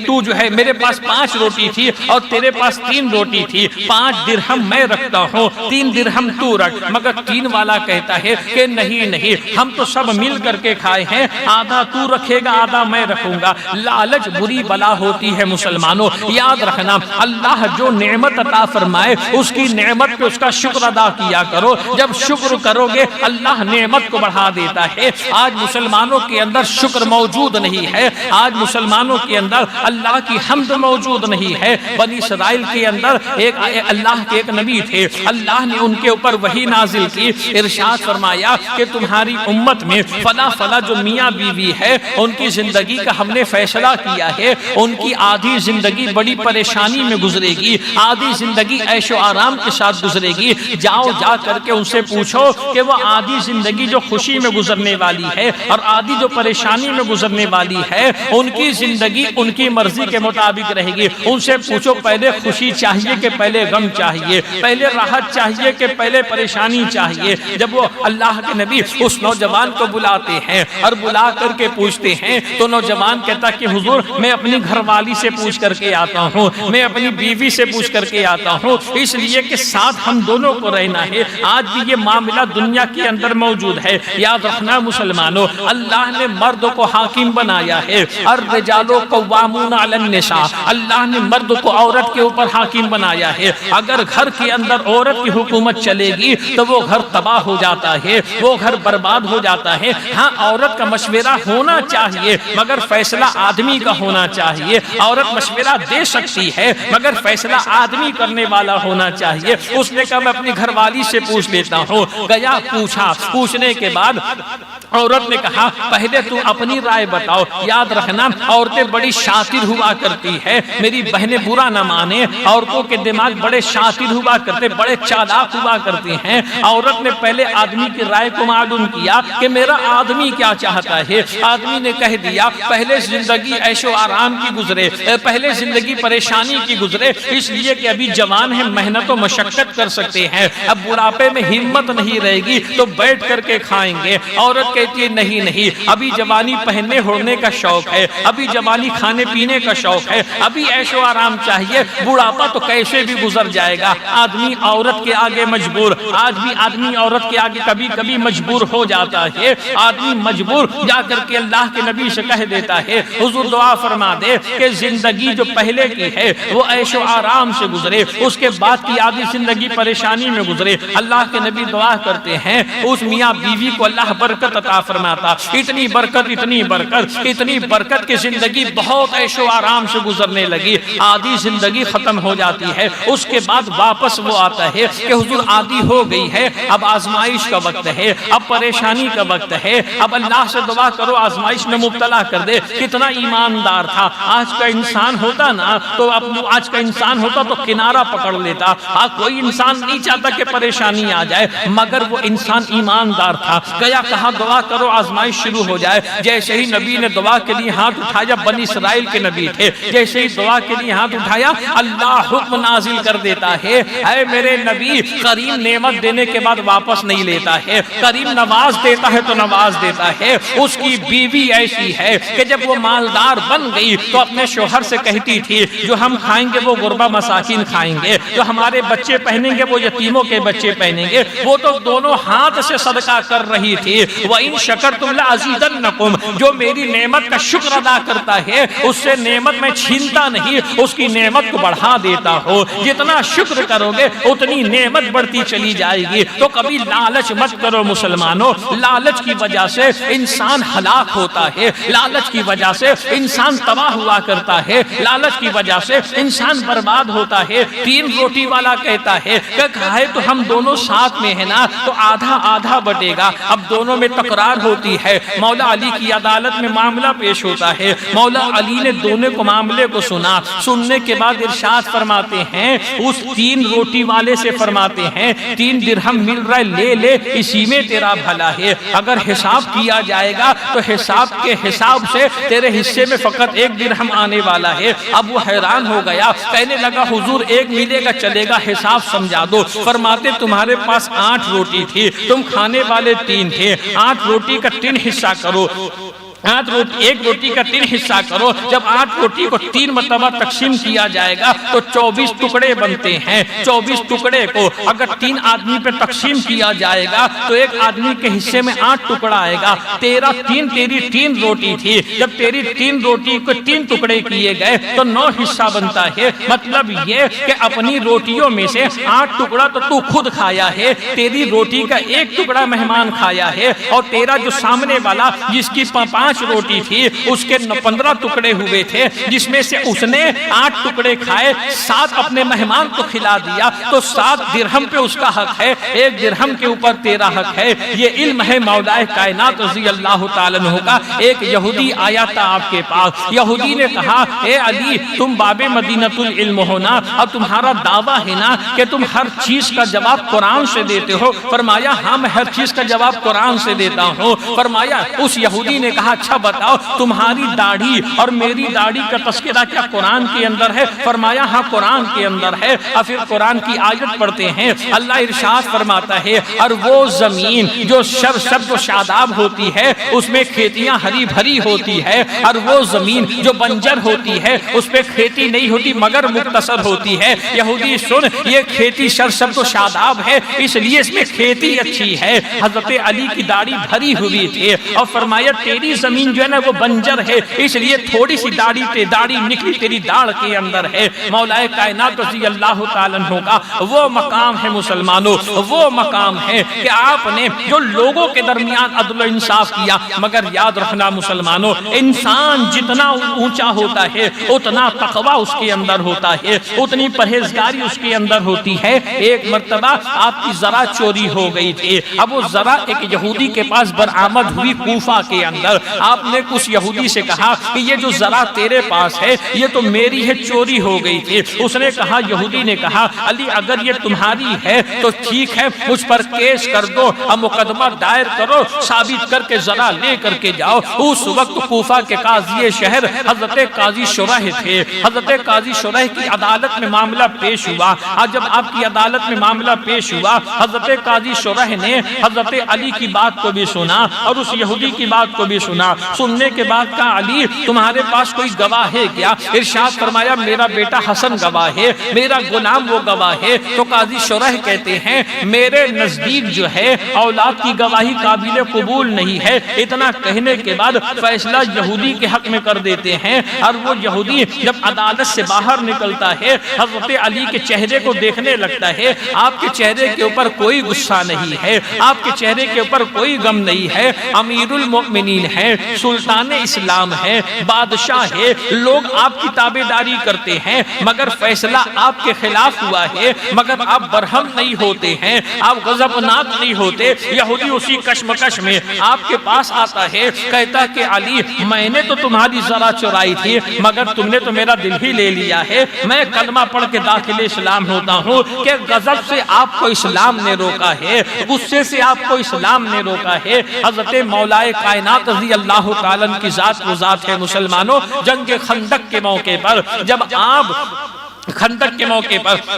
تو جو ہے میرے پاس 5 روٹی تھی اور تیرے پاس 3 روٹی تھی، 5 درہم میں رکھتا ہوں، 3 درہم تو رکھ۔ مگر 3 والا کہتا ہے کہ نہیں ہم تو سب مل کر کے کھائے ہیں، آدھا تو رکھے گا آدھا میں رکھوں گا۔ لالچ بری بلا ہوتی ہے مسلمانوں، یاد رکھنا اللہ جو نعمت عطا فرمائے اس کی نعمت پہ اس کا شکر ادا کیا کرو، جب شکر کرو گے اللہ نعمت کو بڑھا دیتا ہے۔ آج مسلمانوں کے اندر شکر موجود نہیں ہے، آج مسلمانوں کے اندر اللہ کی حمد موجود نہیں ہے۔ بنی اسرائیل کے اندر ایک اللہ کے ایک نبی تھے، اللہ نے ان کے اوپر وحی نازل کی، ارشاد فرمایا کہ تمہاری امت میں فلاں فلاں جو میاں بیوی ہے ان کی زندگی کا ہم نے فیصلہ کیا ہے، ان کی آدھی زندگی بڑی پریشانی میں گزرے گی، آدھی زندگی عیش و آرام کے ساتھ گزرے گی۔ جاؤ جا کر کے ان سے پوچھو کہ وہ آدھی زندگی جو خوشی میں گزرنے والی ہے اور آدھی جو پریشانی میں گزرنے والی ہے ان کی زندگی ان کی مرضی کے مطابق رہے گی۔ ان سے پوچھو پہلے خوشی چاہیے کہ پہلے غم چاہیے، پہلے راحت چاہیے کہ پہلے پریشانی چاہیے۔ جب وہ اللہ کے نبی اس نوجوان کو بلاتے ہیں اور بلا کر کے پوچھتے ہیں تو نوجوان کہتا کہ حضور میں اپنی گھر والی سے پوچھ کر کے آتا ہوں، میں اپنی بیوی سے پوچھ کر کے آتا ہوں، اس لیے کہ ساتھ ہم دونوں کو رہنا ہے۔ آج بھی یہ معاملہ دنیا کے اندر موجود ہے۔ یاد رکھنا مسلمانوں، اللہ نے مرد کو حاکم بنایا ہے، الرجال قوامون علی النساء، اللہ نے مرد کو عورت کے اوپر حاکم بنایا ہے۔ اگر گھر کے اندر عورت کی حکومت چلے گی تو وہ گھر تباہ ہو جاتا ہے، وہ گھر برباد ہو جاتا ہے۔ ہاں عورت کا مشورہ ہونا چاہیے مگر فیصلہ آدمی کا ہونا چاہیے۔ عورت مشورہ دے سکتی ہے مگر فیصلہ آدمی کرنے والا ہونا چاہیے۔ اس نے کہا میں اپنی گھر والی سے پوچھ لیتا ہوں، گیا پوچھا، پوچھنے کے بعد عورت نے کہا پہلے تو اپنی رائے بتاؤ۔ یاد رکھنا عورتیں بڑی شاطر ہوا کرتی ہے، میری بہنیں برا نہ مانے، عورتوں کے دماغ بڑے شاطر ہوا کرتے، بڑے چالاک ہوا کرتے ہیں۔ عورت نے پہلے آدمی کی رائے کو معلوم کیا کہ میرا آدمی کیا چاہتا ہے۔ آدمی نے کہہ دیا پہلے زندگی عیش و آرام کی گزرے، پہلے زندگی پریشانی کی گزرے، اس لیے کہ ابھی جوان ہیں، محنت و مشقت کر سکتے ہیں، اب بڑھاپے میں ہمت نہیں رہے گی تو بیٹھ کر کے کھائیں گے۔ عورت کہتی ہے نہیں نہیں، ابھی جوانی پہننے اوڑھنے کا شوق ہے، ابھی جوانی کھانے پینے کا شوق ہے، ابھی عیش و آرام چاہیے، بڑھاپا تو کیسے بھی گزر جائے گا۔ آدمی عورت کے آگے مجبور، آج بھی آدمی عورت کے آگے کبھی کبھی مجبور ہو جاتا ہے۔ آدمی مجبور جا کر کے اللہ کے نبی سے کہہ دیتا ہے حضور دعا فرما دے کہ زندگی جو پہلے کی ہے وہ عیش و آرام سے گزرے، اس کے بعد کی آدھی زندگی پریشانی میں گزرے۔ اللہ کے نبی دعا کرتے ہیں اس میاں بیوی کو اللہ برکت عطا فرماتا، اتنی برکت اتنی برکت اتنی برکت کی زندگی بہت عیش و آرام سے گزرنے لگی، آدھی زندگی ختم ہو جاتی ہے۔ اس کے بعد واپس وہ آتا ہے کہ حضور آدھی ہو گئی ہے، اب آزمائش کا وقت ہے، اب پریشانی کا وقت ہے، اب اللہ سے دعا کرو آزمائش میں مبتلا کر دے۔ کتنا ایماندار تھا، آج کا انسان ہوتا نا تو آج کا انسان ہوتا تو کنارہ پکڑ لیتا۔ کوئی انسان نہیں چاہتا کہ پریشانی آ جائے، مگر وہ انسان ایماندار تھا۔ گیا کہا دعا کرو آزمائش شروع ہو جائے۔ جیسے ہی نبی نے دعا کے لیے ہاتھ اٹھایا، بنی اسرائیل کے نبی تھے، جیسے ہی دعا کے لیے ہاتھ اٹھایا اللہ حکم نازل کر دیتا ہے اے میرے نبی، کریم نعمت دینے کے بعد واپس نہیں لیتا ہے، کریم نواز دیتا ہے تو نواز دیتا ہے۔ اس کی بیوی ایسی ہے کہ جب وہ مالدار بن گئی تو اپنے شوہر سے کہتی تھی جو ہم کھائیں گے وہ غربا مساکین کھائیں گے، جو ہمارے بچے پہنیں گے وہ یتیموں کے بچے پہنیں گے۔ وہ تو دونوں ہاتھ سے صدقہ کر رہی تھی۔ وَإِن شَكَرْتُمْ لَأَزِيدَنَّكُمْ، جو میری نعمت کا شکر ادا کرتا ہے اس سے نعمت میں چھینتا نہیں، اس کی نعمت کو بڑھا دیتا ہو۔ جتنا شکر کرو گے اتنی نعمت بڑھتی چلی جائے گی۔ تو کبھی لالچ مت کرو مسلمانوں، لالچ کی وجہ سے انسان ہلاک ہوتا ہے، لالچ کی وجہ سے انسان تباہ ہوا کرتا ہے، لالچ کی وجہ سے انسان برباد ہوتا ہے۔ تین روٹی والا کہتا ہے کہ کھائے تو ہم دونوں ساتھ میں ہیں نا تو آدھا آدھا بٹے گا۔ اب دونوں میں تکرار ہوتی ہے، مولا علی کی عدالت میں معاملہ پیش ہوتا ہے، مولا علی نے دونوں کو معاملے کو سنا، سننے کے بعد ارشاد فرماتے ہیں اس تین روٹی والے سے فرماتے ہیں 3 درہم مل رہا ہے لے لے، اسی میں تیرا بھلا ہے۔ اگر حساب کیا جائے گا تو حساب کے حساب سے تیرے حصے میں فقط 1 درہم آنے والا ہے۔ اب وہ حیران ہو گیا، کہنے لگا حضور 1 ملے گا چلے گا، حساب سمجھا دو۔ فرماتے تمہارے پاس 8 روٹی تھی، تم کھانے والے 3 تھے، 8 روٹی کا 3 حصہ کرو، 1 روٹی کا 3 حصہ کرو۔ جب 8 روٹی کو 3 مرتبہ تقسیم کیا جائے گا تو 24 ٹکڑے بنتے ہیں۔ 24 ٹکڑے کو اگر 3 آدمی پہ تقسیم کیا جائے گا تو ایک آدمی کے حصے میں 8 ٹکڑا آئے گا۔ تیری 3 روٹی تھی، جب تیری 3 روٹی کو 3 ٹکڑے کیے گئے تو 9 حصہ بنتا ہے۔ مطلب یہ کہ اپنی روٹیوں میں سے 8 ٹکڑا تو تو خود کھایا ہے، تیری روٹی کا 1 ٹکڑا مہمان کھایا ہے، اور تیرا جو سامنے والا جس کی 5 روٹی تھی اس کے 15 ٹکڑے ہوئے تھے، جس میں سے اس نے 8 ٹکڑے کھائے، 7 اپنے مہمان کو کھلا دیا، تو 7 درہم پہ اس کا حق ہے، 1 درہم کے اوپر تیرا حق ہے۔ یہ علم ہے مولا کائنات رضی اللہ تعالیٰ عنہ کا۔ ایک یہودی آیا تھا آپ کے پاس، یہودی نے کہا اے علی تم باب مدینۃ العلم ہونا اور تمہارا دعویٰ ہے نا کہ تم ہر چیز کا جواب قرآن سے دیتے ہو۔ فرمایا ہاں میں ہر چیز کا جواب قرآن سے دیتا ہوں۔ فرمایا اس یہودی نے کہا اچھا بتاؤ تمہاری داڑھی اور میری داڑھی کا تذکرہ کیا قرآن کے اندر ہے؟ فرمایا ہاں قرآن کے اندر ہے۔ اور پھر قرآن کی آیت پڑھتے ہیں، اللہ ارشاد فرماتا ہے اور وہ زمین جو سبز و شاداب ہوتی ہے اس میں کھیتیاں ہری بھری ہوتی ہے، اور وہ زمین جو بنجر ہوتی ہے اس پہ کھیتی نہیں ہوتی مگر مختصر ہوتی ہے۔ یہودی سن، یہ کھیتی سبز و شاداب ہے اس لیے اس میں کھیتی اچھی ہے۔ حضرت علی کی داڑھی بھری ہوئی تھی اور فرمایا تیری زمین جو ہے نا وہ بنجر ہے اس لیے تھوڑی سی داڑھی نکلی تیری داڑھ کے اندر ہے۔ مولا کائنات رضی اللہ تعالیٰ عنہ کا وہ مقام ہے مسلمانوں، وہ مقام ہے کہ آپ نے جو لوگوں کے درمیان عدل و انصاف کیا، مگر یاد رکھنا مسلمانوں، انسان جتنا اونچا ہوتا ہے اتنا تقوی اس کے اندر ہوتا ہے، اتنی پرہیزگاری اس کے اندر ہوتی ہے۔ ایک مرتبہ آپ کی ذرا چوری ہو گئی تھی، اب وہ ذرا ایک یہودی کے پاس برآمد ہوئی کوفہ کے اندر۔ آپ نے کچھ یہودی سے کہا کہ یہ جو ذرا تیرے پاس ہے یہ تو میری ہے، چوری ہو گئی تھی۔ اس نے کہا، یہودی نے کہا علی اگر یہ تمہاری ہے تو ٹھیک ہے مجھ پر کیس کر دو اور مقدمہ دائر کرو، ثابت کر کے ذرا لے کر کے جاؤ۔ اس وقت کوفہ کے قاضی شہر حضرت قاضی شرح تھے۔ حضرت قاضی شرح کی عدالت میں معاملہ پیش ہوا۔ آج جب آپ کی عدالت میں معاملہ پیش ہوا، حضرت قاضی شرح نے حضرت علی کی بات کو بھی سنا اور اس یہودی کی بات کو بھی سنا۔ سننے کے بعد کہا علی تمہارے پاس کوئی گواہ ہے کیا؟ ارشاد فرمایا میرا بیٹا حسن گواہ ہے، میرا غلام وہ گواہ ہے۔ تو قاضی شرح کہتے ہیں میرے نزدیک جو ہے اولاد کی گواہی قابل قبول نہیں ہے۔ اتنا کہنے کے بعد فیصلہ یہودی کے حق میں کر دیتے ہیں، اور وہ یہودی جب عدالت سے باہر نکلتا ہے حضرت علی کے چہرے کو دیکھنے لگتا ہے، آپ کے چہرے کے اوپر کوئی غصہ نہیں ہے، آپ کے چہرے کے اوپر کوئی غم نہیں ہے، امیر المؤمنین ہے، سلطان اسلام ہے، بادشاہ ہے، لوگ آپ کی تابعداری کرتے ہیں، مگر فیصلہ آپ کے خلاف ہوا ہے، مگر آپ برہم نہیں ہوتے ہیں، آپ غضبناک نہیں ہوتے۔ یہودی اسی کشمکش میں آپ کے پاس آتا ہے، کہتا کہ علی میں نے تو تمہاری ذرا چرائی تھی مگر تم نے تو میرا دل ہی لے لیا ہے۔ میں کلمہ پڑھ کے داخل اسلام ہوتا ہوں کہ غضب سے آپ کو اسلام نے روکا ہے، غصے سے آپ کو اسلام نے روکا ہے۔ حضرت مولا کائنات رضی اللہ تعالیٰ کی ذات وہ ذات ہے مسلمانوں۔ جنگ خندق کے موقع پر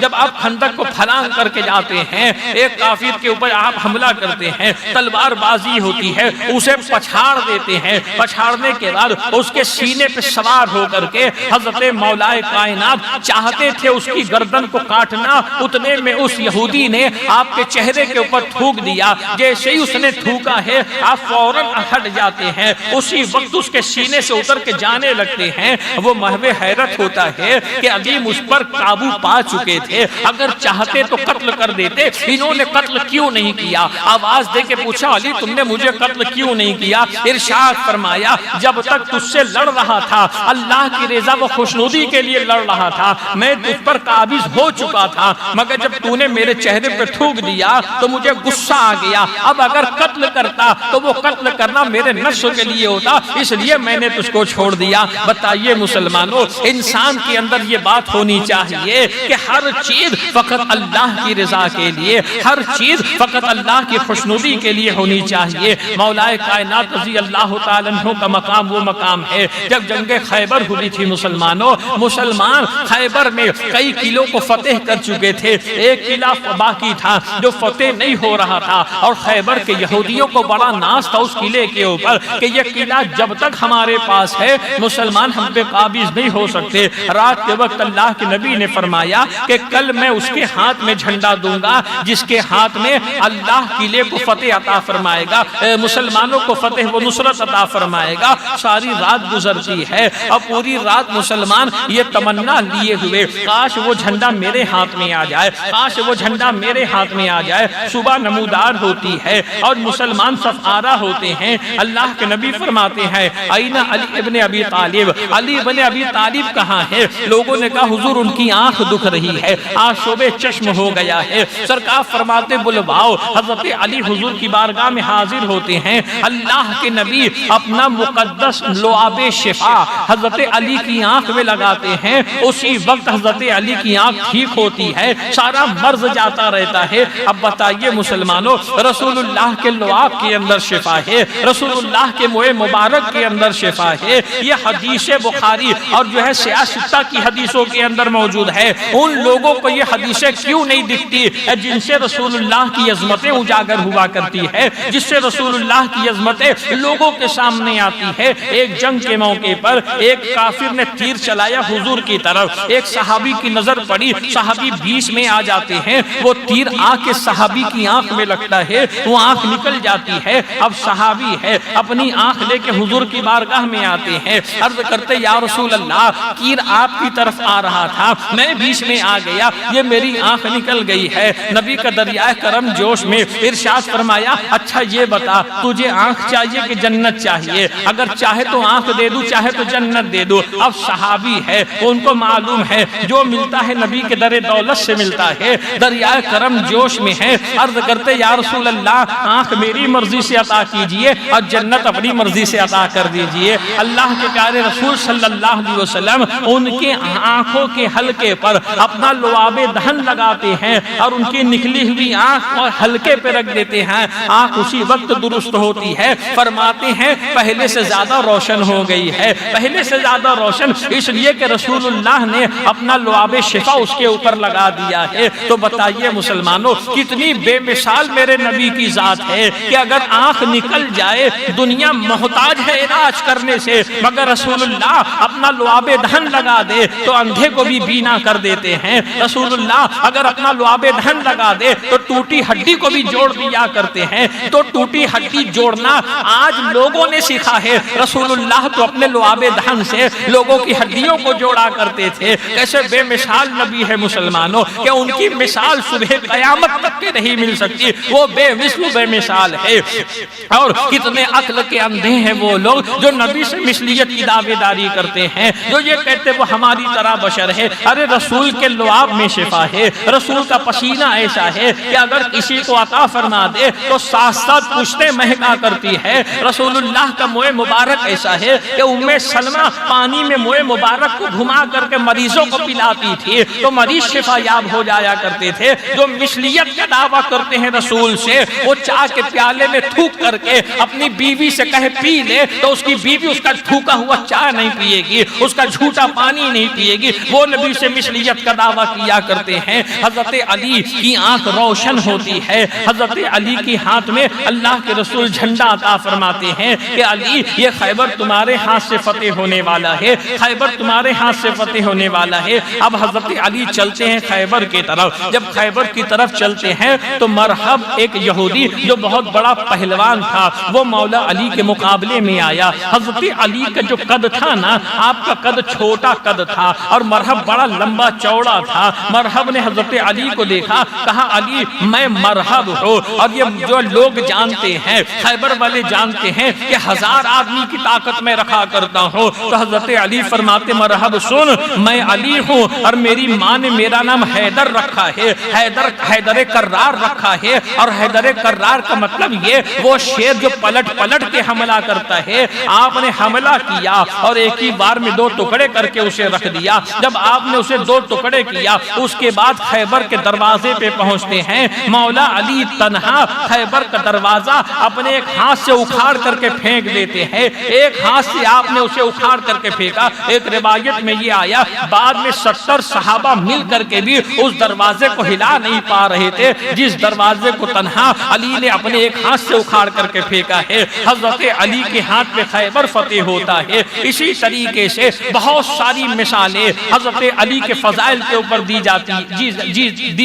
جب آپ خندق کو پھلانگ کر کے جاتے ہیں، ایک کافر کے اوپر آپ حملہ کرتے ہیں، تلوار بازی ہوتی ہے، اسے پچھاڑ دیتے ہیں، پچھاڑنے کے بعد اس کے سینے پہ سوار ہو کر کے حضرت مولا کائنات چاہتے تھے اس کی گردن کو کاٹنا، اتنے میں اس یہودی نے آپ کے چہرے کے اوپر تھوک دیا۔ جیسے ہی اس نے تھوکا ہے آپ فوراً ہٹ جاتے ہیں، اسی وقت اس کے سینے سے اتر کے جانے لگتے ہیں۔ وہ محو حیرت ہوتا ہے کہ علی مجھ پر قابو پا چکے تھے، اگر چاہتے تو قتل کر دیتے، انہوں نے قتل کیوں نہیں کیا؟ آواز دے کے پوچھا علی تم نے مجھے قتل کیوں نہیں کیا؟ ارشاد فرمایا جب تک تجھ سے لڑ رہا تھا اللہ کی رضا و خوشنودی کے لیے لڑ رہا تھا، میں تجھ پر قابض ہو چکا تھا، مگر جب تو نے میرے چہرے پہ تھوک دیا تو مجھے غصہ آ گیا۔ اب اگر قتل کرتا تو وہ قتل کرنا میرے نفس کے لیے ہوتا، اس لیے میں نے تجھ کو چھوڑ دیا۔ بتائیے مسلمانوں، انسان کے اندر یہ بات ہونی چاہیے کہ ہر چیز فقط اللہ کی رضا کے لیے، ہر چیز فقط اللہ کی خوشنودی کے لیے ہونی چاہیے۔ مولا کائنات رضی اللہ تعالیٰ عنہ کا مقام وہ مقام ہے جب جنگ خیبر ہوئی تھی مسلمانوں، مسلمان خیبر میں کئی قلعوں کو فتح کر چکے تھے، ایک قلعہ باقی تھا جو فتح نہیں ہو رہا تھا، اور خیبر کے یہودیوں کو بڑا ناز تھا اس قلعے کے اوپر کہ یہ قلعہ جب تک ہمارے پاس ہے مسلمان ہم پہ قابض نہیں ہو سکتے۔ رات کے وقت اللہ کے نبی نے فرمایا کہ کل میں اس کے ہاتھ میں جھنڈا دوں گا جس کے ہاتھ میں اللہ قلعے کو فتح عطا فرمائے گا، مسلمانوں کو فتح و نصرت عطا فرمائے گا۔ ساری رات گزرتی ہے اور پوری رات مسلمان یہ تمنا لیے ہوئے کاش وہ جھنڈا میرے ہاتھ میں آ جائے، کاش وہ جھنڈا میرے ہاتھ میں آ جائے۔ صبح نمودار ہوتی ہے اور مسلمان صف آرا ہوتے ہیں، اللہ کے نبی فرماتے ہیں اینا علی ابن ابی طالب، علی ابن ابی طالب کہاں ہے؟ لوگوں نے کہا حضور ان کی آنکھ دکھ رہی ہے، آشوب چشم ہو گیا ہے۔ سرکار فرماتے بلواؤ۔ حضرت علی حضور کی بارگاہ میں حاضر ہوتے ہیں، اللہ کے نبی اپنا مقدس لعاب شفا حضرت علی کی آنکھ میں لگاتے ہیں، اسی وقت حضرت علی کی آنکھ ٹھیک ہوتی ہے، سارا مرض جاتا رہتا ہے۔ اب بتائیے مسلمانوں، رسول اللہ کے لعاب کے اندر شفا ہے، رسول اللہ کے منہ مبارک کے اندر شفا ہے۔ یہ حدیث بخاری اور جو ہے سیاستہ کی حدیثوں کے اندر موجود ہے۔ ان لوگوں کو یہ حدیثیں کیوں نہیں دکھتی جن سے رسول اللہ کی عظمتیں اجاگر ہوا کرتی ہے، جس سے رسول اللہ کی عظمتیں لوگوں کے سامنے آتی ہے۔ ایک جنگ کے موقع پر ایک کافر نے تیر چلایا حضور کی طرف، ایک صحابی کی نظر پڑی، صحابی بیچ میں آ جاتے ہیں، وہ تیر آ کے صحابی کی آنکھ میں لگتا ہے، وہ آنکھ نکل جاتی ہے۔ اب صحابی ہے، اپنی آنکھ لے کے حضور کی بارگاہ میں آتے ہیں، عرض کرتے یا رسول اللہ تیر آپ کی طرف آ رہا تھا، میں بیچ میں آ گیا، یہ میری آنکھ نکل گئی ہے۔ نبی کا دریائے کرم جوش میں ارشاد فرمایا اچھا یہ بتا تجھے آنکھ چاہیے کہ جنت چاہیے؟ اگر چاہے تو آنکھ دے دوں، چاہے تو جنت دے دوں۔ اب صحابی ہے، ان کو معلوم ہے جو ملتا ہے نبی کے در دولت سے ملتا ہے، دریائے کرم جوش میں ہے، عرض کرتے یا رسول اللہ آنکھ میری مرضی سے عطا کیجئے اور جنت اپنی مرضی سے عطا کر دیجئے۔ اللہ کے پیارے رسول صلی اللہ علیہ وسلم ان کے آنکھوں کے حلقے پر اپنا لعاب دہن لگاتے ہیں اور ان کی نکلی ہوئی آنکھ اور حلقے پہ رکھ دیتے ہیں، آنکھ اسی وقت درست ہوتی ہے۔ فرماتے ہیں پہلے سے زیادہ روشن ہو گئی ہے، پہلے سے زیادہ روشن اس لیے کہ رسول اللہ نے اپنا لعاب شفا اس کے اوپر لگا دیا ہے۔ تو بتائیے مسلمانوں کتنی بے مثال میرے نبی کی ذات ہے کہ اگر آنکھ نکل جائے دنیا محتاج ہے علاج کرنے سے، مگر رسول اللہ اپنا لعاب دہن لگا دے تو اندھے کو بھی بینا کر دیتے ہیں۔ رسول اللہ اگر اپنا لعاب دہن لگا دے تو ٹوٹی ہڈی کو بھی جوڑ دیا کرتے ہیں۔ تو ٹوٹی ہڈی جوڑنا آج لوگوں نے سیکھا ہے، رسول اللہ تو اپنے لعاب دہن سے لوگوں کی ہڈیوں کو جوڑا کرتے تھے۔ کیسے بے مثال نبی ہے مسلمانوں کہ ان کی مثال صبح قیامت تک کے نہیں مل سکتی، وہ بے مثل بے مثال ہے۔ اور کتنے عقل کے اندھے ہیں وہ لوگ جو نبی سے مثلیت کی دعوے داری کرتے ہیں، جو یہ کہتے وہ ہماری طرح بشر ہے۔ ارے رسول کے لعاب میں شفا ہے، رسول کا پسینہ ایسا ہے کہ اگر کسی کو عطا فرما دے تو ساتھ ساتھ پشتیں مہکا کرتی ہے۔ رسول اللہ کا منہ مبارک ایسا ہے کہ ام سلمہ پانی میں منہ مبارک کو گھما کر کے مریضوں کو پلاتی تھی تو مریض شفا یاب ہو جایا کرتے تھے۔ جو مثلیت کا دعویٰ کرتے ہیں رسول سے، وہ چائے کے پیالے میں تھوک کر کے اپنی بیوی سے کہے پی لے تو اس کی بیوی اس کا تھوکا ہوا چائے نہیں پیے گی، اس کا جھوٹا پانی نہیں پیے گی، وہ نبی سے مثلیت کا دعویٰ کیا کرتے ہیں۔ حضرت علی کی آنکھ روشن ہوتی ہے، حضرت علی کی ہاتھ میں اللہ کے رسول جھنڈا عطا فرماتے ہیں کہ علی یہ خیبر تمہارے ہاتھ سے فتح ہونے والا ہے، خیبر تمہارے ہاتھ سے فتح ہونے والا ہے۔ اب حضرت علی چلتے ہیں خیبر کی طرف، جب خیبر کی طرف چلتے ہیں تو مرحب ایک یہودی جو بہت بڑا پہلوان تھا وہ مولا علی کے مقابلے میں آیا۔ حضرت علی کا جو قد تھا نا، آپ کا قد چھوٹا قد تھا اور مرحب بڑا لمبا چوڑا تھا۔ مرحب نے حضرت علی کو دیکھا، کہا علی میں مرحب ہوں، اور یہ جو لوگ جانتے ہیں خیبر والے جانتے ہیں کہ 1000 آدمی کی طاقت میں رکھا کرتا ہوں۔ تو حضرت علی فرماتے مرحب سن میں علی ہوں اور میری ماں نے میرا نام حیدر رکھا ہے، حیدر کرار رکھا ہے، اور حیدر کرار کا مطلب یہ وہ شیر جو پلٹ پلٹ کے حملہ کرتا ہے۔ آپ نے حملہ کیا اور ایک ہی بار میں 2 ٹکڑے کر کے اسے رکھ دیا۔ جب آپ نے اسے 2 ٹکڑے کیا اس کے بعد خیبر کے دروازے پہ پہنچتے ہیں، مولا علی تنہا خیبر کا دروازہ اپنے ایک ہاتھ سے اکھاڑ کر کے پھینک دیتے ہیں۔ ایک ہاتھ سے آپ نے اسے اکھاڑ کر کے پھینکا۔ ایک روایت میں یہ آیا بعد میں 70 صحابہ مل کر کے بھی اس دروازے کو ہلا نہیں پا رہے تھے جس دروازے کو تنہا علی نے اپنے ایک ہاتھ سے اکھاڑ کر کے پھینکا ہے۔ حضرت علی کے ہاتھ میں خیبر فتح ہوتا ہے۔ اسی طریقے سے بہت ساری مثالیں حضرت علی کے فضائل کے اوپر دی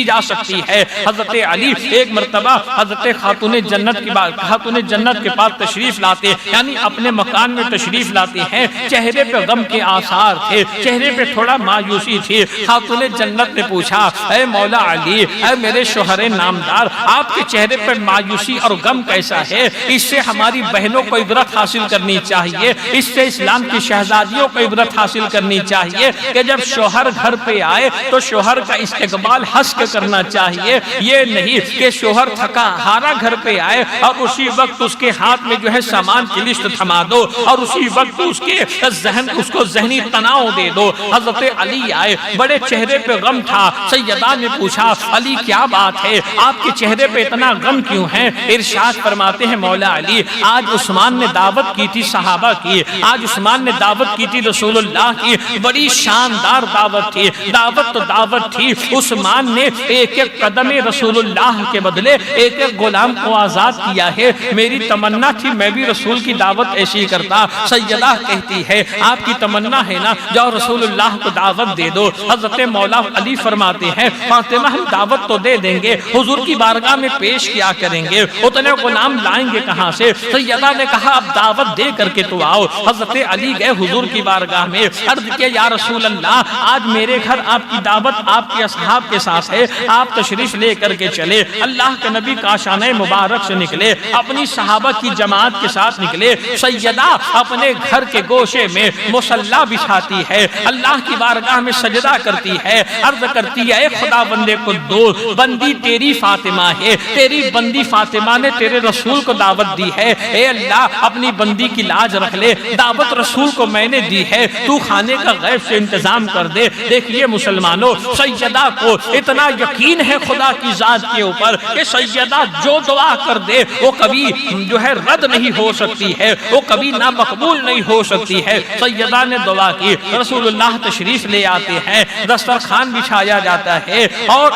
جا سکتی ہے۔ حضرت علی ایک مرتبہ حضرت خاتون جنت کے پاس تشریف لاتے، یعنی اپنے مکان میں تشریف لاتے ہیں۔ چہرے پہ غم کے آثار تھے، چہرے پہ تھوڑا مایوسی تھی۔ خاتون جنت نے پوچھا اے مولا علی، اے میرے شوہر نامدار، آپ کے چہرے پہ مایوسی اور غم کیسا ہے؟ اس سے ہماری بہنوں کو عبرت حاصل کرنی چاہیے، اس سے اسلام کی شہزادیوں کو عبرت حاصل کرنی چاہیے کہ جب شوہر شوہر گھر پہ آئے تو شوہر کا استقبال ہنس کے کرنا چاہیے، یہ نہیں کہ شوہر تھکا ہارا گھر پہ آئے اور اسی وقت اس کے ہاتھ میں جو ہے سامان کی لسٹ تھما دو اور اسی وقت اس کو ذہنی تناؤ دے دو۔ حضرت علی آئے، بڑے چہرے پہ غم تھا، سیدہ نے پوچھا علی کیا بات ہے، آپ کے چہرے پہ اتنا غم کیوں ہے؟ ارشاد فرماتے ہیں مولا علی آج عثمان نے دعوت کی تھی صحابہ کی، آج عثمان نے دعوت کی تھی رسول اللہ کی، بڑی شاندار دعوت تھی، دعوت تو دعوت تھی، عثمان نے ایک ایک قدم رسول اللہ کے بدلے ایک ایک غلام کو آزاد کیا ہے، میری تمنا تھی میں بھی رسول کی دعوت ایسی کرتا۔ سیدہ کہتی ہے آپ کی تمنا ہے نا، جاؤ رسول اللہ کو دعوت دے دو۔ حضرت مولا علی فرماتے ہیں فاطمہ ہم دعوت تو دے دیں گے، حضور کی بارگاہ میں پیش کیا کریں گے، اتنے غلام لائیں گے کہاں سے؟ سیدہ نے کہا اب دعوت دے کر کے تو آؤ۔ حضرت علی گئے حضور کی بارگاہ میں، عرض کیا یا رسول اللہ آج میرے گھر آپ کی دعوت آپ کے اصحاب کے ساتھ ہے، آپ تشریف لے کر کے چلے۔ اللہ کے نبی کاشانہ مبارک سے نکلے، اپنی صحابہ کی جماعت کے ساتھ نکلے۔ سیدہ اپنے گھر کے گوشے میں مصلی بچھاتی ہے، اللہ کی بارگاہ میں سجدہ کرتی ہے، عرض کرتی ہے اے خدا بندے قدوس، بندی تیری فاطمہ ہے، تیری بندی فاطمہ نے تیرے رسول کو دعوت دی ہے، اے اللہ اپنی بندی کی لاج رکھ لے، دعوت رسول کو میں نے دی ہے، تو کھانے کا غیب سے انتظام کر دے۔ دیکھیے مسلمانوں سیدہ کو اتنا یقین ہے خدا کی ذات کے اوپر کہ سیدہ جو دعا کر دے وہ کبھی جو ہے رد نہیں ہو سکتی ہے، وہ کبھی نامقبول نہیں ہو سکتی ہے۔ سیدہ نے دعا کی، رسول اللہ تشریف لے آتے ہیں، دسترخوان بچھایا جاتا ہے اور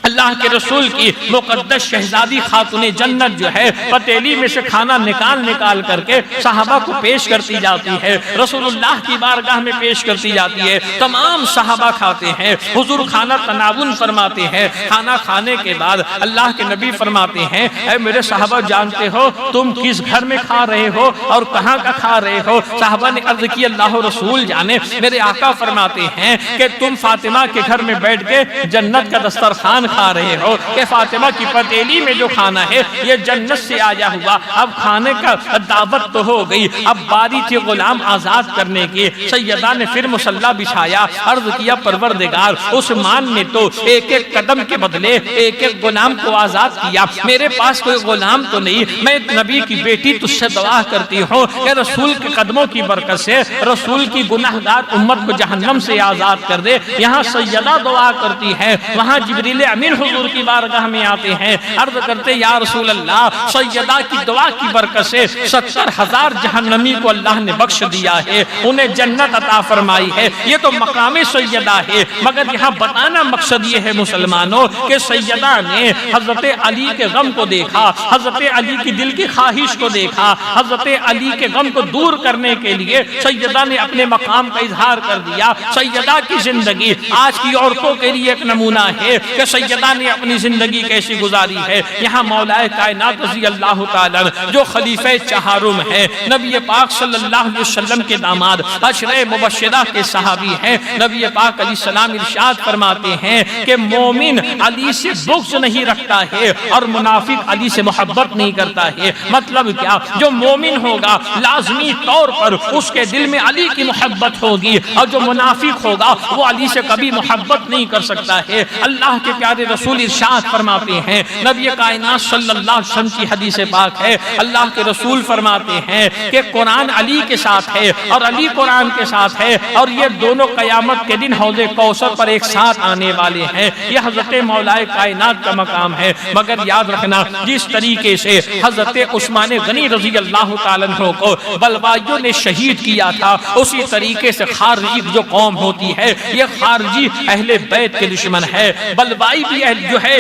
اللہ کے رسول کی مقدس شہزادی خاتون جنت جو ہے پتیلی میں سے کھانا نکال کر کے صحابہ کو پیش کرتی جاتی ہے، رسول اللہ کی بارگاہ میں پیش کرتی جاتی ہے، تمام صحابہ کھاتے ہیں، حضور کھانا تناول فرماتے ہیں۔ کھانا کھانے کے بعد اللہ کے نبی فرماتے ہیں اے میرے صحابہ جانتے ہو تم کس گھر میں کھا رہے ہو اور کہاں کا کھا رہے ہو؟ صحابہ نے عرض کی اللہ رسول جانے، میرے آقا فرماتے ہیں کہ تم فاطمہ کے گھر میں بیٹھ کے جنت کا دسترخوان کھا رہے ہو، کہ فاطمہ کی پتیلی میں جو کھانا ہے یہ جنت سے آیا ہوا۔ اب کھانے کا دعوت تو ہو گئی، اب باری تھی غلام آزاد کرنے کی۔ سیدہ نے پھر مصلی بچھایا، عرض کیا پروردگار عثمان نے تو ایک ایک قدم کے بدلے ایک ایک غلام کو آزاد کیا، میرے پاس کوئی غلام تو نہیں، میں نبی کی بیٹی تجھ سے دعا کرتی ہوں کہ رسول کے قدموں کی برکت سے رسول کی گناہگار امت کو جہنم سے آزاد کر دے۔ یہاں سیدہ دعا کرتی ہے، وہاں جبریل امین حضور کی بارگاہ میں آتے ہیں، عرض کرتے یا رسول اللہ سیدہ کی دعا کی برکت سے 70,000 جہنمی کو اللہ نے بخش دیا ہے، انہیں جنت عطا فرمائی ہے۔ یہ تو مقام سیدہ ہے، مگر یہاں بتانا مقصد یہ ہے مسلمانوں کہ سیدہ نے حضرت علی کے غم کو دیکھا، حضرت علی کی دل کی خواہش کو دیکھا، حضرت علی کے غم کو دور کرنے کے لیے سیدہ نے اپنے مقام کا اظہار کر دیا۔ سیدہ کی زندگی آج کی عورتوں کے لیے ایک نمونہ ہے کہ سیدہ نے اپنی زندگی کیسی گزاری ہے۔ یہاں مولا کائنات رضی اللہ تعالیٰ جو خلیفہ چہارم ہے، نبی پاک صلی اللہ علیہ وسلم کے داماد، عشرہ مبشرہ کے صحابی ہیں، نبی پاک علیہ السلام ارشاد فرماتے ہیں کہ مومن علی سے بغض نہیں رکھتا ہے اور منافق علی سے محبت نہیں کرتا ہے۔ مطلب کیا؟ جو مومن ہوگا لازمی طور پر اس کے دل میں علی کی محبت ہوگی، اور جو منافق ہوگا وہ علی سے کبھی محبت نہیں کر سکتا ہے۔ اللہ کے پیارے رسول ارشاد فرماتے ہیں، نبی کائنات صلی اللہ علیہ وسلم کی حدیث پاک ہے، اللہ کے رسول فرماتے ہیں کہ قرآن علی کے ساتھ ہے اور علی قرآن کے ساتھ ہے، اور یہ دونوں قیامت کے دن حوض کوثر پر ایک ساتھ آنے والے ہیں۔ یہ حضرت مولا کائنات کا مقام ہے۔ مگر یاد رکھنا جس طریقے سے حضرت عثمان غنی رضی اللہ تعالیٰ عنہ کو بلوائیوں نے شہید کیا تھا، اسی طریقے سے خارجی جو قوم ہوتی ہے یہ خارجی اہل بیت کے دشمن ہے، بلوائی بھی جو ہے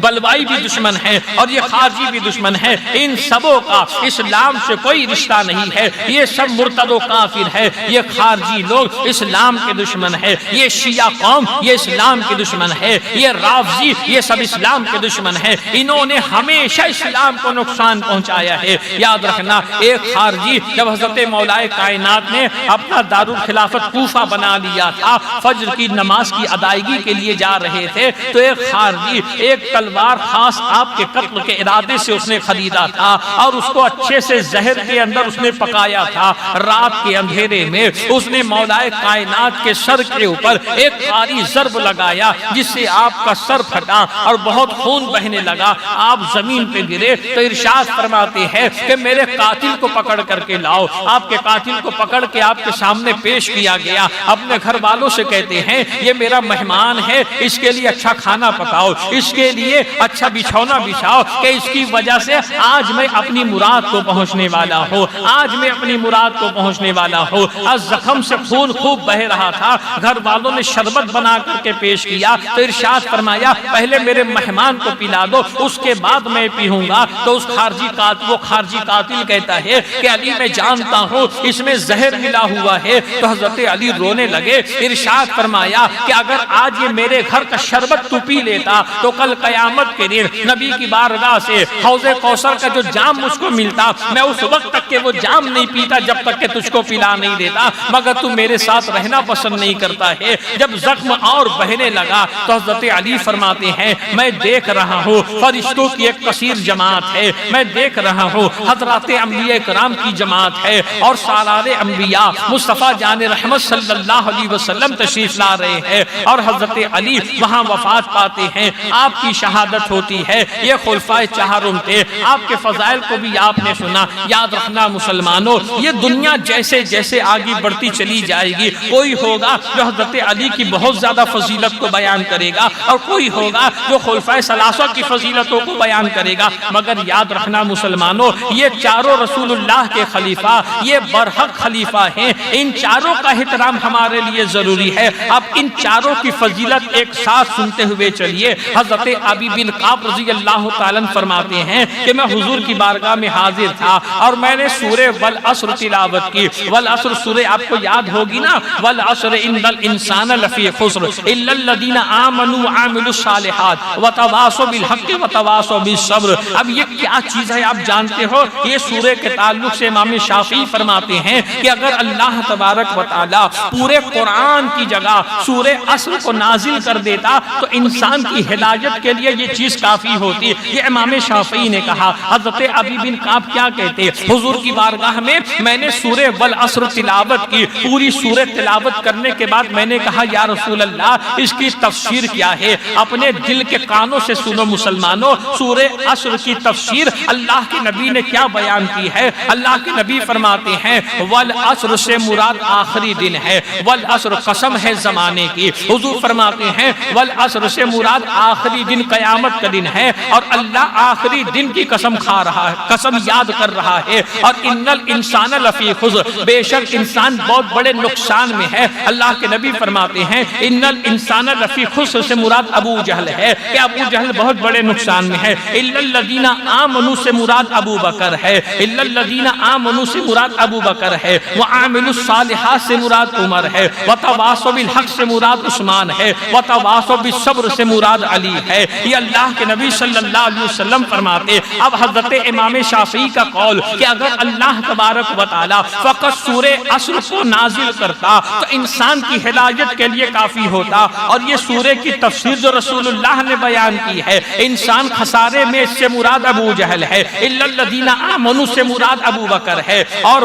بلوائی بھی دشمن ہے اور یہ خارجی بھی دشمن ہے۔ ان سبوں کا اسلام سے کوئی رشتہ نہیں ہے، یہ سب مرتد و کافر ہے۔ یہ خارجی لوگ اسلام کے دشمن ہے، یہ شیعہ قوم یہ اسلام کے دشمن ہے، یہ رافضی یہ سب اسلام کے دشمن ہے۔ انہوں نے ہمیشہ اسلام کو نقصان پہنچایا ہے۔ یاد رکھنا ایک خارجی جب حضرت مولا کائنات نے اپنا دارالخلافت کوفہ بنا لیا تھا، فجر کی نماز کی ادائیگی کے لیے جا رہے تھے تو ایک خارجی ایک تلوار خاص آپ کے قتل کے ارادے سے اس نے خریدا تھا اور اس کو اچھے سے زہر کے اندر اس نے پکایا تھا۔ رات کے اندھیرے میں اس نے مولا کائنات کے سر کے اوپر ایک بھاری ضرب لگایا جس سے آپ کا سر پھٹا اور بہت خون بہنے لگا۔ آپ زمین پہ گرے تو ارشاد فرماتے ہیں کہ میرے قاتل کو پکڑ کر کے لاؤ۔ آپ کے قاتل کو پکڑ کے آپ کے سامنے پیش کیا گیا۔ اپنے گھر والوں سے کہتے ہیں یہ میرا مہمان ہے، اس کے لیے اچھا کھانا پکاؤ، اس کے لیے اچھا بچھونا بچھاؤ کہ اس کی وجہ سے آج میں اپنی مراد کو پہنچنے والا ہوں، آج میں اپنی مراد کو پہنچنے والا ہوں۔ از زخم سے خون خوب بہ رہا تھا۔ گھر والوں نے شربت بنا کر کے پیش کیا تو ارشاد فرمایا پہلے میرے مہمان کو پلا دو، اس کے بعد میں پیوں گا۔ تو اس خارجی قاتل کہتا ہے کہ علی میں جانتا ہوں اس میں زہر ملا ہوا ہے۔ تو حضرت علی رونے لگے۔ ارشاد فرمایا کہ اگر آج یہ میرے گھر کا شربت تو پی لیتا تو کل قیامت کے دن نبی کی بارگاہ سے حوض کوثر کا جو جام مجھ کو ملتا، میں اس وقت تک کہ وہ جام نہیں پیتا جب تک کہ تجھ کو پلا نہیں دیتا، مگر تو میرے ساتھ رہنا پسند نہیں کرتا ہے۔ جب زخم اور بہنے لگا تو حضرت علی فرماتے ہیں میں دیکھ رہا ہوں فرشتوں کی ایک کثیر جماعت ہے، میں دیکھ رہا ہوں حضرات انبیاء کرام کی جماعت ہے اور سالار انبیاء مصطفیٰ جان رحمت صلی اللہ علیہ وسلم تشریف لا رہے ہیں اور حضرت علی وہاں وفات پاتے ہیں۔ آپ کی شہادت ہوتی ہے۔ یہ خلفائے چہارم تھے، آپ کے فضائل کو بھی آپ نے سنا۔ یاد رکھنا مسلمانوں، یہ دنیا جیسے جیسے آگے بڑھتی چلی جائے گی، کوئی ہوگا جو حضرت علی کی بہت زیادہ فضیلت کو بیان کرے گا اور کوئی ہوگا جو خلفائے ثلاثہ کی فضیلتوں کو بیان کرے گا، مگر یاد رکھنا مسلمانوں یہ چاروں رسول اللہ کے خلیفہ، یہ برحق خلیفہ ہیں، ان چاروں کا احترام ہمارے لیے ضروری ہے۔ اب ان چاروں کی فضیلت ایک ساتھ سنتے ہوئے چلیے۔ حضرت ابی بن کعب رضی اللہ تعالیٰ فرماتے ہیں کہ میں حضور کی بارگاہ میں حاضر تھا اور میں نے سورہ والعصر تلاوت کی۔ والعصر سورہ آپ کو یاد ہوگی نا، والعصر ان الانسان لفی خسر الا الذین آمنوا وعملوا الصالحات وتواصوا بالحق وتواصوا بالصبر۔ اب یہ کیا چیز ہے آپ جانتے ہو؟ یہ سورہ کے تعلق سے امام شافعی فرماتے ہیں کہ اگر اللہ تبارک و تعالی پورے قرآن کی جگہ سورہ عصر کو نازل کر دیتا تو انسان کی ہدایت کے لیے یہ چیز کافی ہوتی۔ یہ امام شافعی نے کہا۔ حضرت ابی بن کعب کیا کہتے؟ حضور کی بارگاہ میں میں نے سورہ والعصر تلاوت کی، پوری سورہ تلاوت کرنے کے بعد میں نے کہا یا رسول اللہ اس کی تفسیر کیا ہے؟ اپنے دل کے کانوں سے سنو مسلمانوں، سورہ عصر کی تفسیر اللہ کے نبی نے کیا بیان کی ہے؟ اللہ کے نبی فرماتے ہیں والعصر سے مراد آخری دن ہے، والعصر قسم ہے زمانے کی۔ حضور فرماتے ہیں والعصر سے مراد آخری دن قیامت کا دن ہے اور اللہ آخری دن کی قسم کھا رہا ہے، قسم یاد کر رہا ہے۔ اور ان الانسان لفی خسر، بے شک انسان بہت بڑے نقصان میں ہے۔ اللہ کے نبی فرماتے ہیں ان الانسان لفی خسر سے مراد ابو جہل ہے کہ ابو جہل بہت بڑے نقصان میں ہے۔ الا الذین آمنوا سے مراد ابو بکر ہے، الا الذین آمنوا سے مراد ابو بکر ہے، وعاملوا الصالحات سے مراد عمر ہے، وتواصوا بالحق سے مراد عثمان ہے، وتواصوا بالصبر سے مراد علی ہے۔ یہ اللہ کے نبی صلی اللہ علیہ وسلم فرماتے۔ اب حضرت امام شافعی کا قول کہ اگر اللہ تبارک و تعالی فقط سورہ عصر کو نازل کرتا تو انسان کی ہدایت کے لیے کافی ہوتا، اور یہ سورہ کی تفسیر جو رسول اللہ نے بیان کی ہے انسان خسارے میں، اس سے مراد ابو جہل ہے، الا الذین آمنوا سے مراد ابو بکر ہے، اور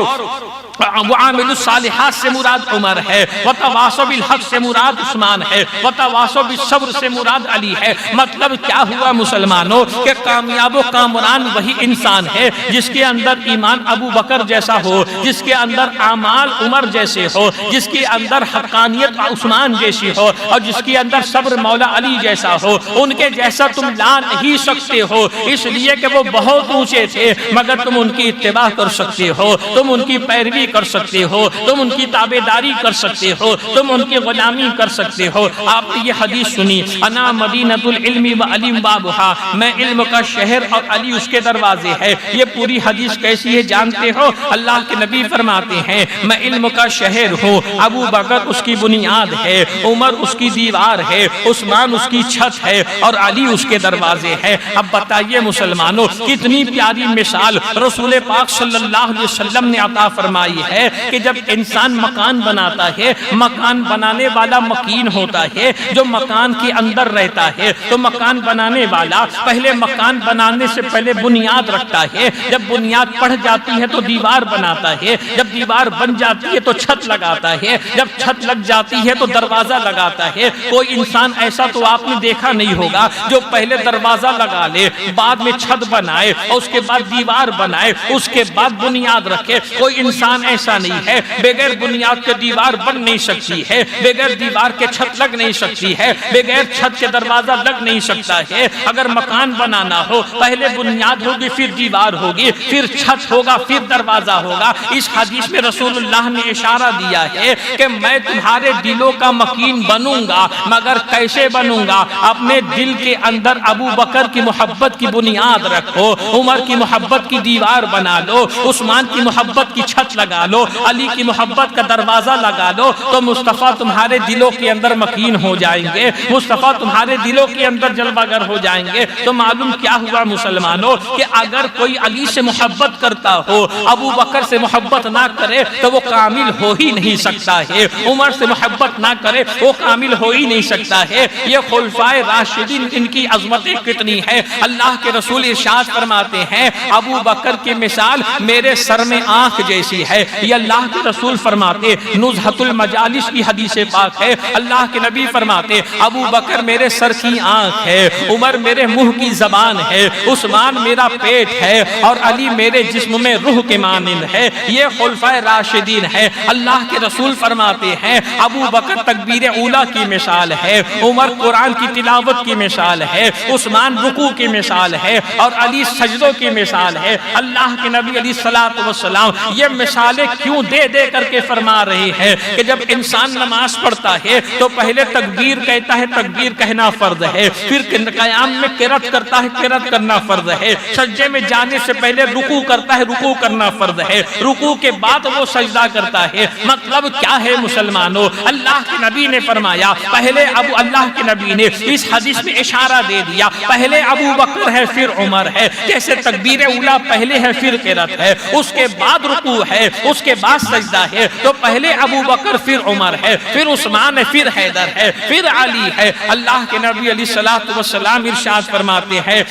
وعاملوا الصالحات سے مراد عمر ہے، وتواصوا بالحق سے مراد عثمان ہے، وتواصوا بالصبر سے مراد علی ہے۔ مطلب کیا ہوا مسلمانوں کہ کامیاب و کامران وہی انسان ہے جس کے اندر ایمان ابو بکر جیسا ہو، جس کے اندر اعمال عمر جیسے ہو، جس کے اندر حقانیت عثمان جیسی ہو، اور جس کے اندر صبر مولا علی جیسا ہو۔ ان کے جیسا تم لا نہیں سکتے ہو، اس لیے کہ وہ بہت اونچے تھے، مگر تم ان کی اتباع کر سکتے ہو، تم ان کی پیروی کر سکتے ہو، تم ان کی تابعداری کر سکتے ہو، تم ان کی غلامی کر سکتے ہو۔ آپ نے یہ حدیث سنی، انا مدینۃ العلم وعلی بابھا، میں علم کا شہر اور علی اس کے دروازے ہے۔ یہ پوری حدیث کیسی ہے جانتے ہو؟ اللہ کے نبی فرماتے ہیں میں علم کا شہر ہوں، ابو بکر اس کی بنیاد ہے، عمر اس کی دیوار ہے، عثمان اس کی چھت ہے، اور علی اس کے دروازے ہے۔ اب بتائیے مسلمانوں کتنی پیاری مثال رسول پاک صلی اللہ علیہ وسلم نے عطا فرمائی ہے کہ جب انسان مکان بناتا ہے، مکان بنانے والا مکین ہوتا ہے، جو مکان کے اندر رہتا ہے، تو مکان مکان بنانے والا پہلے مکان بنانے سے پہلے بنیاد رکھتا ہے، جب بنیاد پڑ جاتی ہے تو دیوار بناتا ہے، جب دیوار بن جاتی ہے تو چھت لگاتا ہے، جب چھت لگ جاتی ہے تو دروازہ لگاتا ہے۔ کوئی انسان ایسا تو آپ نے دیکھا نہیں ہوگا جو پہلے دروازہ لگا لے، بعد میں چھت بنائے اور اس کے بعد دیوار بنائے، اس کے بعد بنیاد رکھے۔ کوئی انسان ایسا نہیں ہے، بغیر بنیاد کے دیوار بن نہیں سکتی ہے، بغیر دیوار کے چھت لگ نہیں سکتی ہے، بغیر چھت کے دروازہ لگ نہیں سکتا ہے۔ اگر مکان بنانا ہو پہلے بنیاد ہوگی، پھر دیوار ہوگی، پھر چھت ہوگا، پھر دروازہ ہوگا۔ اس حدیث میں رسول اللہ نے اشارہ دیا ہے کہ میں تمہارے دلوں کا مکین بنوں گا، مگر کیسے بنوں گا؟ اپنے دل کے اندر ابو بکر کی محبت کی بنیاد رکھو، عمر کی محبت کی دیوار بنا لو، عثمان کی محبت کی چھت لگا لو، علی کی محبت کا دروازہ لگا لو، تو مصطفیٰ تمہارے دلوں کے اندر مکین ہو جائیں گے، مصطفیٰ تمہارے دلوں کے اندر جلوہ گر ہو جائیں گے۔ تو معلوم کیا ہوا مسلمانوں کہ اگر کوئی علی سے محبت کرتا ہو، ابو بکر سے محبت نہ کرے تو وہ کامل ہو ہی نہیں سکتا ہے، عمر سے محبت نہ کرے وہ کامل ہو ہی نہیں سکتا ہے۔ یہ خلفائے راشدین، ان کی عظمتیں کتنی ہے۔ اللہ کے رسول ارشاد فرماتے ہیں ابو بکر کی مثال میرے سر میں آنکھ جیسی ہے۔ یہ اللہ کے رسول فرماتے، نزہۃ المجالس کی حدیث پاک ہے، اللہ کے نبی فرماتے ابو بکر میرے سر کی آنکھ ہے، عمر میرے منہ کی زبان ہے، عثمان میرا پیٹ ہے، اور علی میرے جسم میں روح کے مانند ہے۔ یہ خلفائے راشدین ہے۔ اللہ کے رسول فرماتے ہیں ابو بکر تکبیر اولیٰ کی مثال ہے، عمر قرآن کی تلاوت کی مثال ہے، عثمان رکوع کی مثال ہے، اور علی سجدوں کی مثال ہے۔ اللہ کے نبی علیہ الصلوۃ والسلام یہ مثالیں کیوں دے دے کر کے فرما رہے ہیں کہ جب انسان نماز پڑھتا ہے تو پہلے تکبیر کہتا ہے، تکبیر کہنا فرض ہے، پھر قیام میں قرات کرتا ہے، قرات کرنا فرض ہے، سجدے میں جانے سے پہلے رکوع کرتا ہے، رکوع کرنا فرض ہے، رکوع کے بعد وہ سجدہ کرتا ہے۔ مطلب کیا ہے مسلمانوں؟ اللہ کے نبی نے فرمایا پہلے اللہ کے نبی نے اس حدیث میں اشارہ دے دیا پہلے ابو بکر ہے پھر عمر ہے، جیسے تکبیر اولیٰ پہلے ہے پھر قرات ہے، اس کے بعد رکوع ہے، اس کے بعد سجدہ ہے، تو پہلے ابو بکر پھر عمر ہے، پھر عثمان ہے، پھر حیدر ہے، پھر علی ہے۔ اللہ کے نبی علیہ الصلوۃ والسلام ارشاد فرماتے ہیں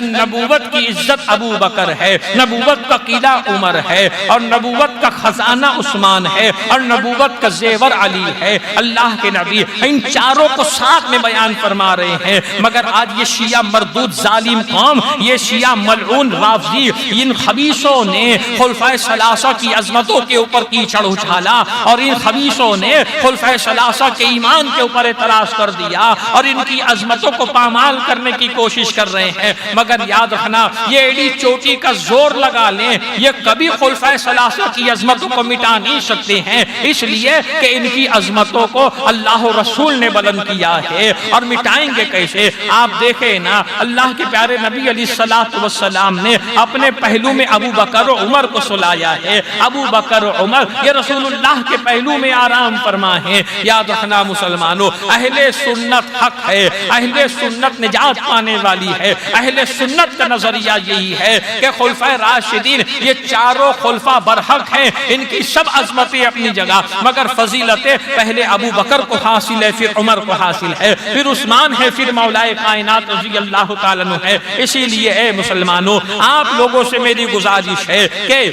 نبوت کی عزت ابو بکر ہے، نبوت کا قلعہ عمر ہے، اور نبوت کا خزانہ عثمان ہے، اور نبوت کا زیور علی ہے۔ اللہ کے نبی ان چاروں کو ساتھ میں بیان فرما رہے ہیں، مگر آج یہ شیعہ مردود ظالم قوم، یہ شیعہ ملعون رافضی، ان خبیثوں نے خلفائے ثلاثہ کی عظمتوں کے اوپر کیچڑ اچھالا، اور ان خبیثوں نے خلفائے ثلاثہ کے ایمان کے اوپر اعتراض کر دیا، اور ان کی عظمتوں کو پامال کرنے کی کوشش کر رہے ہیں۔ مگر یاد رکھنا یہ ایڈی چوٹی کا زور لگا لیں، یہ کبھی خلفائے ثلاثہ کی عظمتوں کو مٹا نہیں سکتے ہیں، اس لیے کہ ان کی عظمتوں کو اللہ و رسول نے بلند کیا ہے، اور مٹائیں گے کیسے؟ آپ دیکھیں نا، اللہ کے پیارے نبی علیہ الصلوۃ والسلام نے اپنے پہلو میں ابو بکر و عمر کو سلایا ہے۔ ابو بکر و عمر یہ رسول اللہ کے پہلو میں آرام فرما ہے۔ یاد رکھنا مسلمانوں، اہل سنت حق ہے، اہل سنت نجات پانے والی ہے، اہل سنت کا نظریہ یہی ہے کہ خلفائے راشدین یہ چاروں خلفاء برحق ہیں، ان کی سب عظمتیں اپنی جگہ، مگر فضیلتیں پہلے ابو بکر کو حاصل ہے، پھر عمر کو حاصل ہے، پھر عثمان ہے، پھر مولا کائنات رضی اللہ تعالیٰ عنہ ہے۔ اسی لیے اے مسلمانوں، آپ لوگوں سے میری گزارش ہے کہ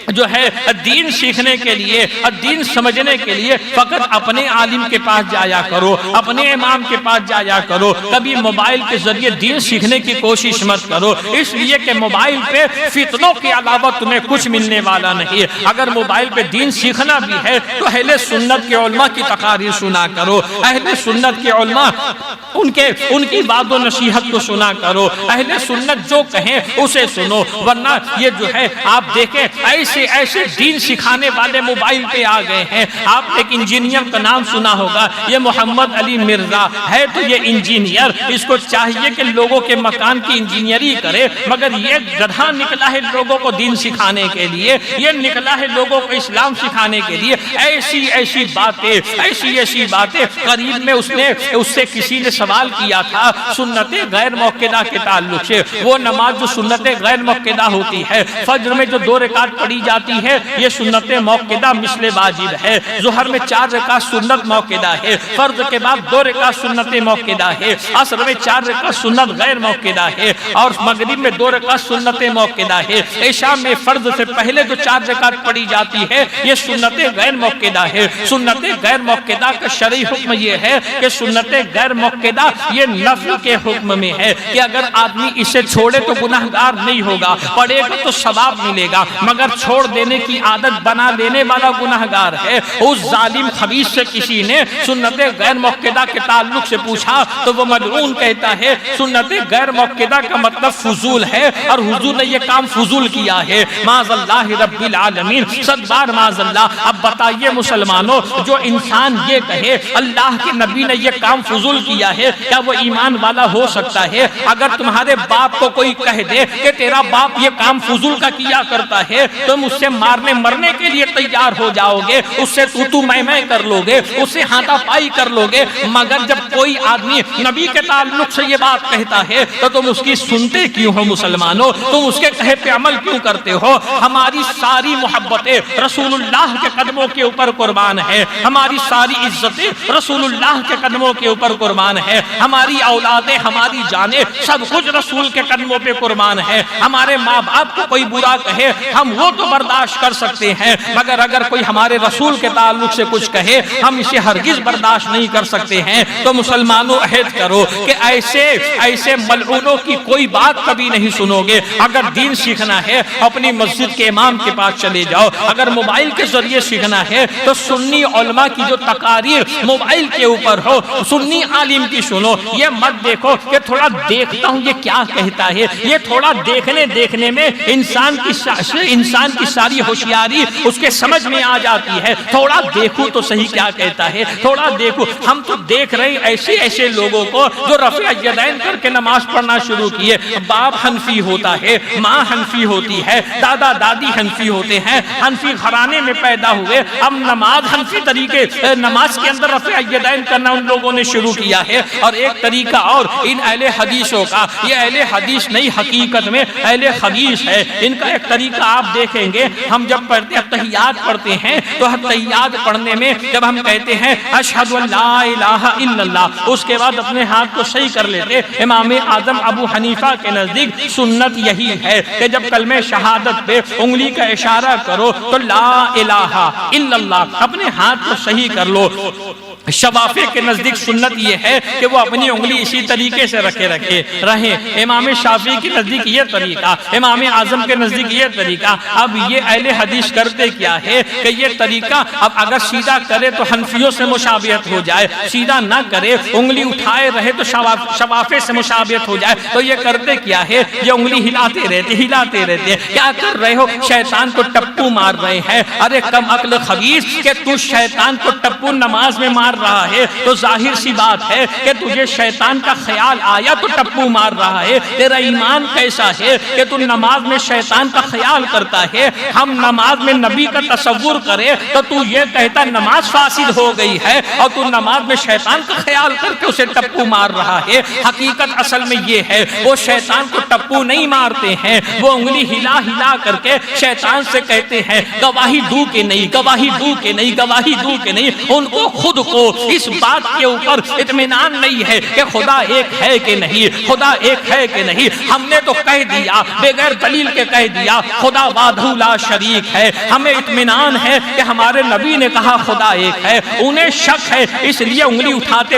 جو ہے دین سیکھنے کے لیے، دین سمجھنے کے لیے فقط اپنے عالم کے پاس جایا کرو، اپنے امام کے پاس جایا کرو، کبھی موبائل کے ذریعے دین سیکھنے کی کوشش مت کرو، اس لیے کہ موبائل پہ فتنوں کے علاوہ تمہیں کچھ ملنے والا نہیں۔ اگر موبائل پہ دین سیکھنا بھی ہے تو اہل سنت کے علماء کی تقاریر سنا کرو، اہل سنت کے علماء ان کی بات و نصیحت کو سنا کرو، اہل سنت جو کہیں اسے سنو، ورنہ یہ جو ہے آپ دیکھیں ایسے دین سکھانے والے موبائل پہ آ گئے ہیں۔ آپ ایک انجینئر کا نام سنا ہوگا، یہ محمد علی مرزا ہے، تو یہ انجینئر، اس کو چاہیے کہ لوگوں کے مکان کی انجینئری کرے، مگر یہ گدھا نکلا ہے لوگوں کو دین سکھانے کے لیے، یہ نکلا ہے لوگوں کو اسلام سکھانے کے لیے۔ ایسی باتیں قریب میں اس سے کسی نے سوال کیا تھا سنت غیر موقدہ کے تعلق سے، وہ نماز جو سنت غیر موقدہ ہوتی ہے، فجر میں جو 2 رکعت پڑھی پڑھی جاتی ہے یہ سنت موقدہ مثل واجب ہے. ظہر میں 4 رکعت سنت موقدہ ہے, فرض کے بعد 2 رکعت سنت موقدہ ہے, عصر میں 4 رکعت سنت غیر موقدہ ہے, اور مغرب میں 2 رکعت سنت موقدہ ہے. عشاء میں فرض سے پہلے جو 4 رکعت پڑھی جاتی ہے یہ سنت غیر موقدہ ہے. سنت غیر موقدہ کا شرعی حکم یہ ہے کہ سنت غیر موقدہ یہ نفل کے حکم میں ہے کہ اگر آدمی اسے چھوڑے تو گناہگار نہیں ہوگا, پڑھے گا تو ثواب ملے گا, مگر چھوڑ دینے کی عادت بنا لینے والا گناہگار ہے. اس ظالم خبیث سے کسی نے سنت غیر موقدہ کے تعلق سے پوچھا تو وہ ملعون کہتا ہے سنت غیر موقدہ کا مطلب فضول ہے اور حضور نے یہ کام فضول کیا ہے. معاذ اللہ رب العالمین, 100 بار معاذ اللہ. اب بتائیے مسلمانوں, جو انسان یہ کہے اللہ کے نبی نے یہ کام فضول کیا ہے, کیا وہ ایمان والا ہو سکتا ہے؟ اگر تمہارے باپ کو کوئی کہہ دے کہ تیرا باپ یہ کام فضول کا کیا کرتا ہے, تم اس سے مارنے مرنے کے لیے تیار ہو جاؤ گے, اس سے تو میں کر لو گے, اس سے ہاتھا پائی کر لو گے. مگر جب کوئی آدمی نبی کے تعلق سے یہ بات کہتا ہے تو تم اس کی سنتے کیوں ہو مسلمانوں؟ تم اس کے کہے پہ عمل کیوں کرتے ہو؟ ہماری ساری محبتیں رسول اللہ کے قدموں کے اوپر قربان ہے, ہماری ساری عزتیں رسول اللہ کے قدموں کے اوپر قربان ہے, ہماری اولادیں ہماری جانیں سب کچھ رسول کے قدموں پہ قربان ہے. ہمارے ماں باپ کو کوئی برا کہے ہم وہ تو برداشت کر سکتے ہیں, مگر اگر کوئی ہمارے رسول کے تعلق سے کچھ کہے ہم اسے ہرگز برداشت نہیں کر سکتے ہیں. تو مسلمانوں عہد کرو کہ ایسے ملعونوں کی کوئی بات کبھی نہیں سنو گے. اگر دین سیکھنا ہے اپنی مسجد کے امام کے پاس چلے جاؤ, اگر موبائل کے ذریعے سیکھنا ہے تو سنی علماء کی جو تقاریر موبائل کے اوپر ہو سنی عالم کی سنو. یہ مت دیکھو کہ تھوڑا دیکھتا ہوں یہ کیا کہتا ہے, یہ تھوڑا دیکھنے میں انسان کی ساری ہوشیاری اس کے سمجھ میں آ جاتی ہے. تھوڑا دیکھو تو صحیح کیا کہتا ہے, تھوڑا دیکھو. ہم تو دیکھ رہے ایسے لوگوں کو جو رفع یدین کر کے نماز پڑھنا شروع کیے. باپ حنفی ہوتا ہے, ماں حنفی ہوتی ہے, دادا دادی حنفی ہوتے ہیں, حنفی گھرانے میں پیدا ہوئے, اب نماز حنفی طریقے نماز کے اندر رفع یدین کرنا ان لوگوں نے شروع کیا ہے. اور ایک طریقہ اور ان اہل حدیثوں کا, یہ اہل حدیث نہیں حقیقت میں اہل حدیث ہے, ان کا ایک طریقہ آپ دیکھیں گے. ہم جب پڑھتے ہیں تحیات پڑھتے ہیں تو تحیات پڑھنے میں جب ہم کہتے ہیں اشہد ان لا الہ الا اللہ, اس کے بعد اپنے ہاتھ کو صحیح کر لیتے. امام اعظم ابو حنیفہ کے نزدیک سنت یہی ہے کہ جب کلمہ شہادت پہ انگلی کا اشارہ کرو تو لا الہ الا اللہ اپنے ہاتھ کو صحیح کر لو. شوافی کے نزدیک سنت یہ ہے کہ وہ اپنی انگلی اسی طریقے سے رہیں. امام شافعی کے نزدیک یہ طریقہ, امام اعظم کے نزدیک یہ طریقہ. اب یہ اہل حدیث کرتے کیا ہے کہ یہ طریقہ اب اگر سیدھا کرے تو حنفیوں سے مشابہت ہو جائے, سیدھا نہ کرے انگلی اٹھائے رہے تو شوافی سے مشابہت ہو جائے. تو یہ کرتے کیا ہے, یہ انگلی ہلاتے رہتے. کیا کر رہے ہو؟ شیطان کو ٹپو مار رہے ہیں. ارے کم عقل خبیث کہ تو شیطان کو ٹپو نماز میں مار رہا ہے تو ظاہر سی بات ہے کہ تجھے شیطان کا خیال آیا تو ٹپو مار رہا ہے. تیرا ایمان کیسا ہے کہ تو نماز میں شیطان کا خیال کرتا ہے؟ ہم نماز میں نبی کا تصور کرے تو تو یہ کہتا نماز فاسد ہو گئی ہے, اور تو نماز میں شیطان کا خیال کر کے اسے ٹپو مار رہا ہے. حقیقت اصل میں یہ ہے وہ شیطان کو ٹپو نہیں مارتے ہیں, وہ انگلی ہلا کر کے شیطان سے کہتے ہیں گواہی دو کہ نہیں. ان کو خود کو اس بات کے اوپر اطمینان نہیں ہے کہ خدا ایک ہے کہ نہیں. ہم نے تو کہہ دیا بغیر دلیل کے کہہ دیا خدا وحدہ لا شریک ہے. ہمیں اطمینان ہے کہ ہمارے نبی نے کہا خدا ایک ہے. انہیں شک ہے اس لیے انگلی اٹھاتے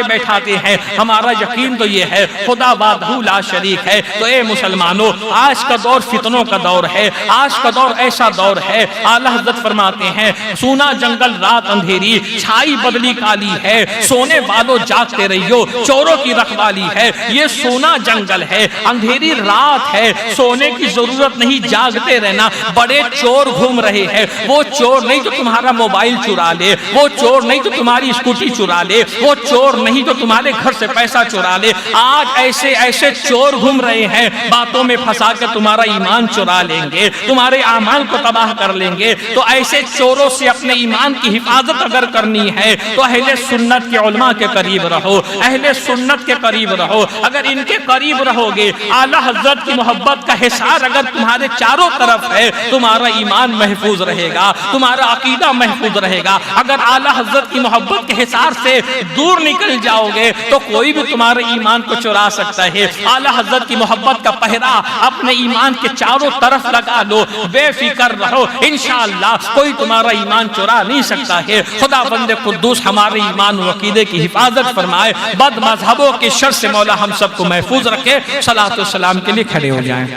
بیٹھاتے ہیں. ہمارا یقین تو یہ ہے خدا وحدہ لا شریک ہے. تو اے مسلمانوں, آج کا دور فتنوں کا دور ہے, آج کا دور ایسا دور ہے. اعلیٰ حضرت فرماتے ہیں سونا جنگل رات اندھیری, چھائی بدلی کالی ہے, سونے والوں جاگتے رہیو, چوروں کی رکھوالی ہے. یہ سونا جنگل ہے, اندھیری رات ہے, سونے کی ضرورت نہیں, جاگتے رہنا. بڑے چور گھوم رہے ہیں, وہ چور نہیں جو تمہارا موبائل چرا لے, وہ چور نہیں جو تمہاری اسکوٹی چرا لے, وہ چور نہیں جو تمہارے گھر سے پیسہ چرا لے. آج ایسے چور گھوم رہے ہیں, باتوں میں پھنسا کر تمہارا ایمان چرا لیں گے, تمہارے اعمال کو تباہ کر لیں گے. تو ایسے چوروں سے اپنے ایمان کی حفاظت اگر کرنی ہے تو اہل سنت کے علماء کے قریب رہو, اہل سنت کے قریب رہو. اگر ان کے قریب رہو گے, اعلیٰ حضرت کی محبت کا حصار اگر تمہارے تمہارے چاروں طرف ہے، تمہارا ایمان محفوظ رہے گا، تمہارا عقیدہ محفوظ رہے گا۔ اگر اعلیٰ حضرت کی محبت کے حصار سے دور نکل جاؤ گے تو کوئی بھی تمہارے ایمان کو چرا سکتا ہے۔ اعلیٰ حضرت کی محبت کا پہرا اپنے ایمان کے چاروں طرف لگا لو، بے فکر رہو، انشاءاللہ کوئی تمہارا ایمان چرا نہیں سکتا ہے۔ خدا بند قدوس ہمارے ایمان و عقیدے کی حفاظت فرمائے، بد مذہبوں کے شر سے مولا ہم سب کو محفوظ رکھے۔ صلاۃ و سلام کے لیے کھڑے ہو جائیں۔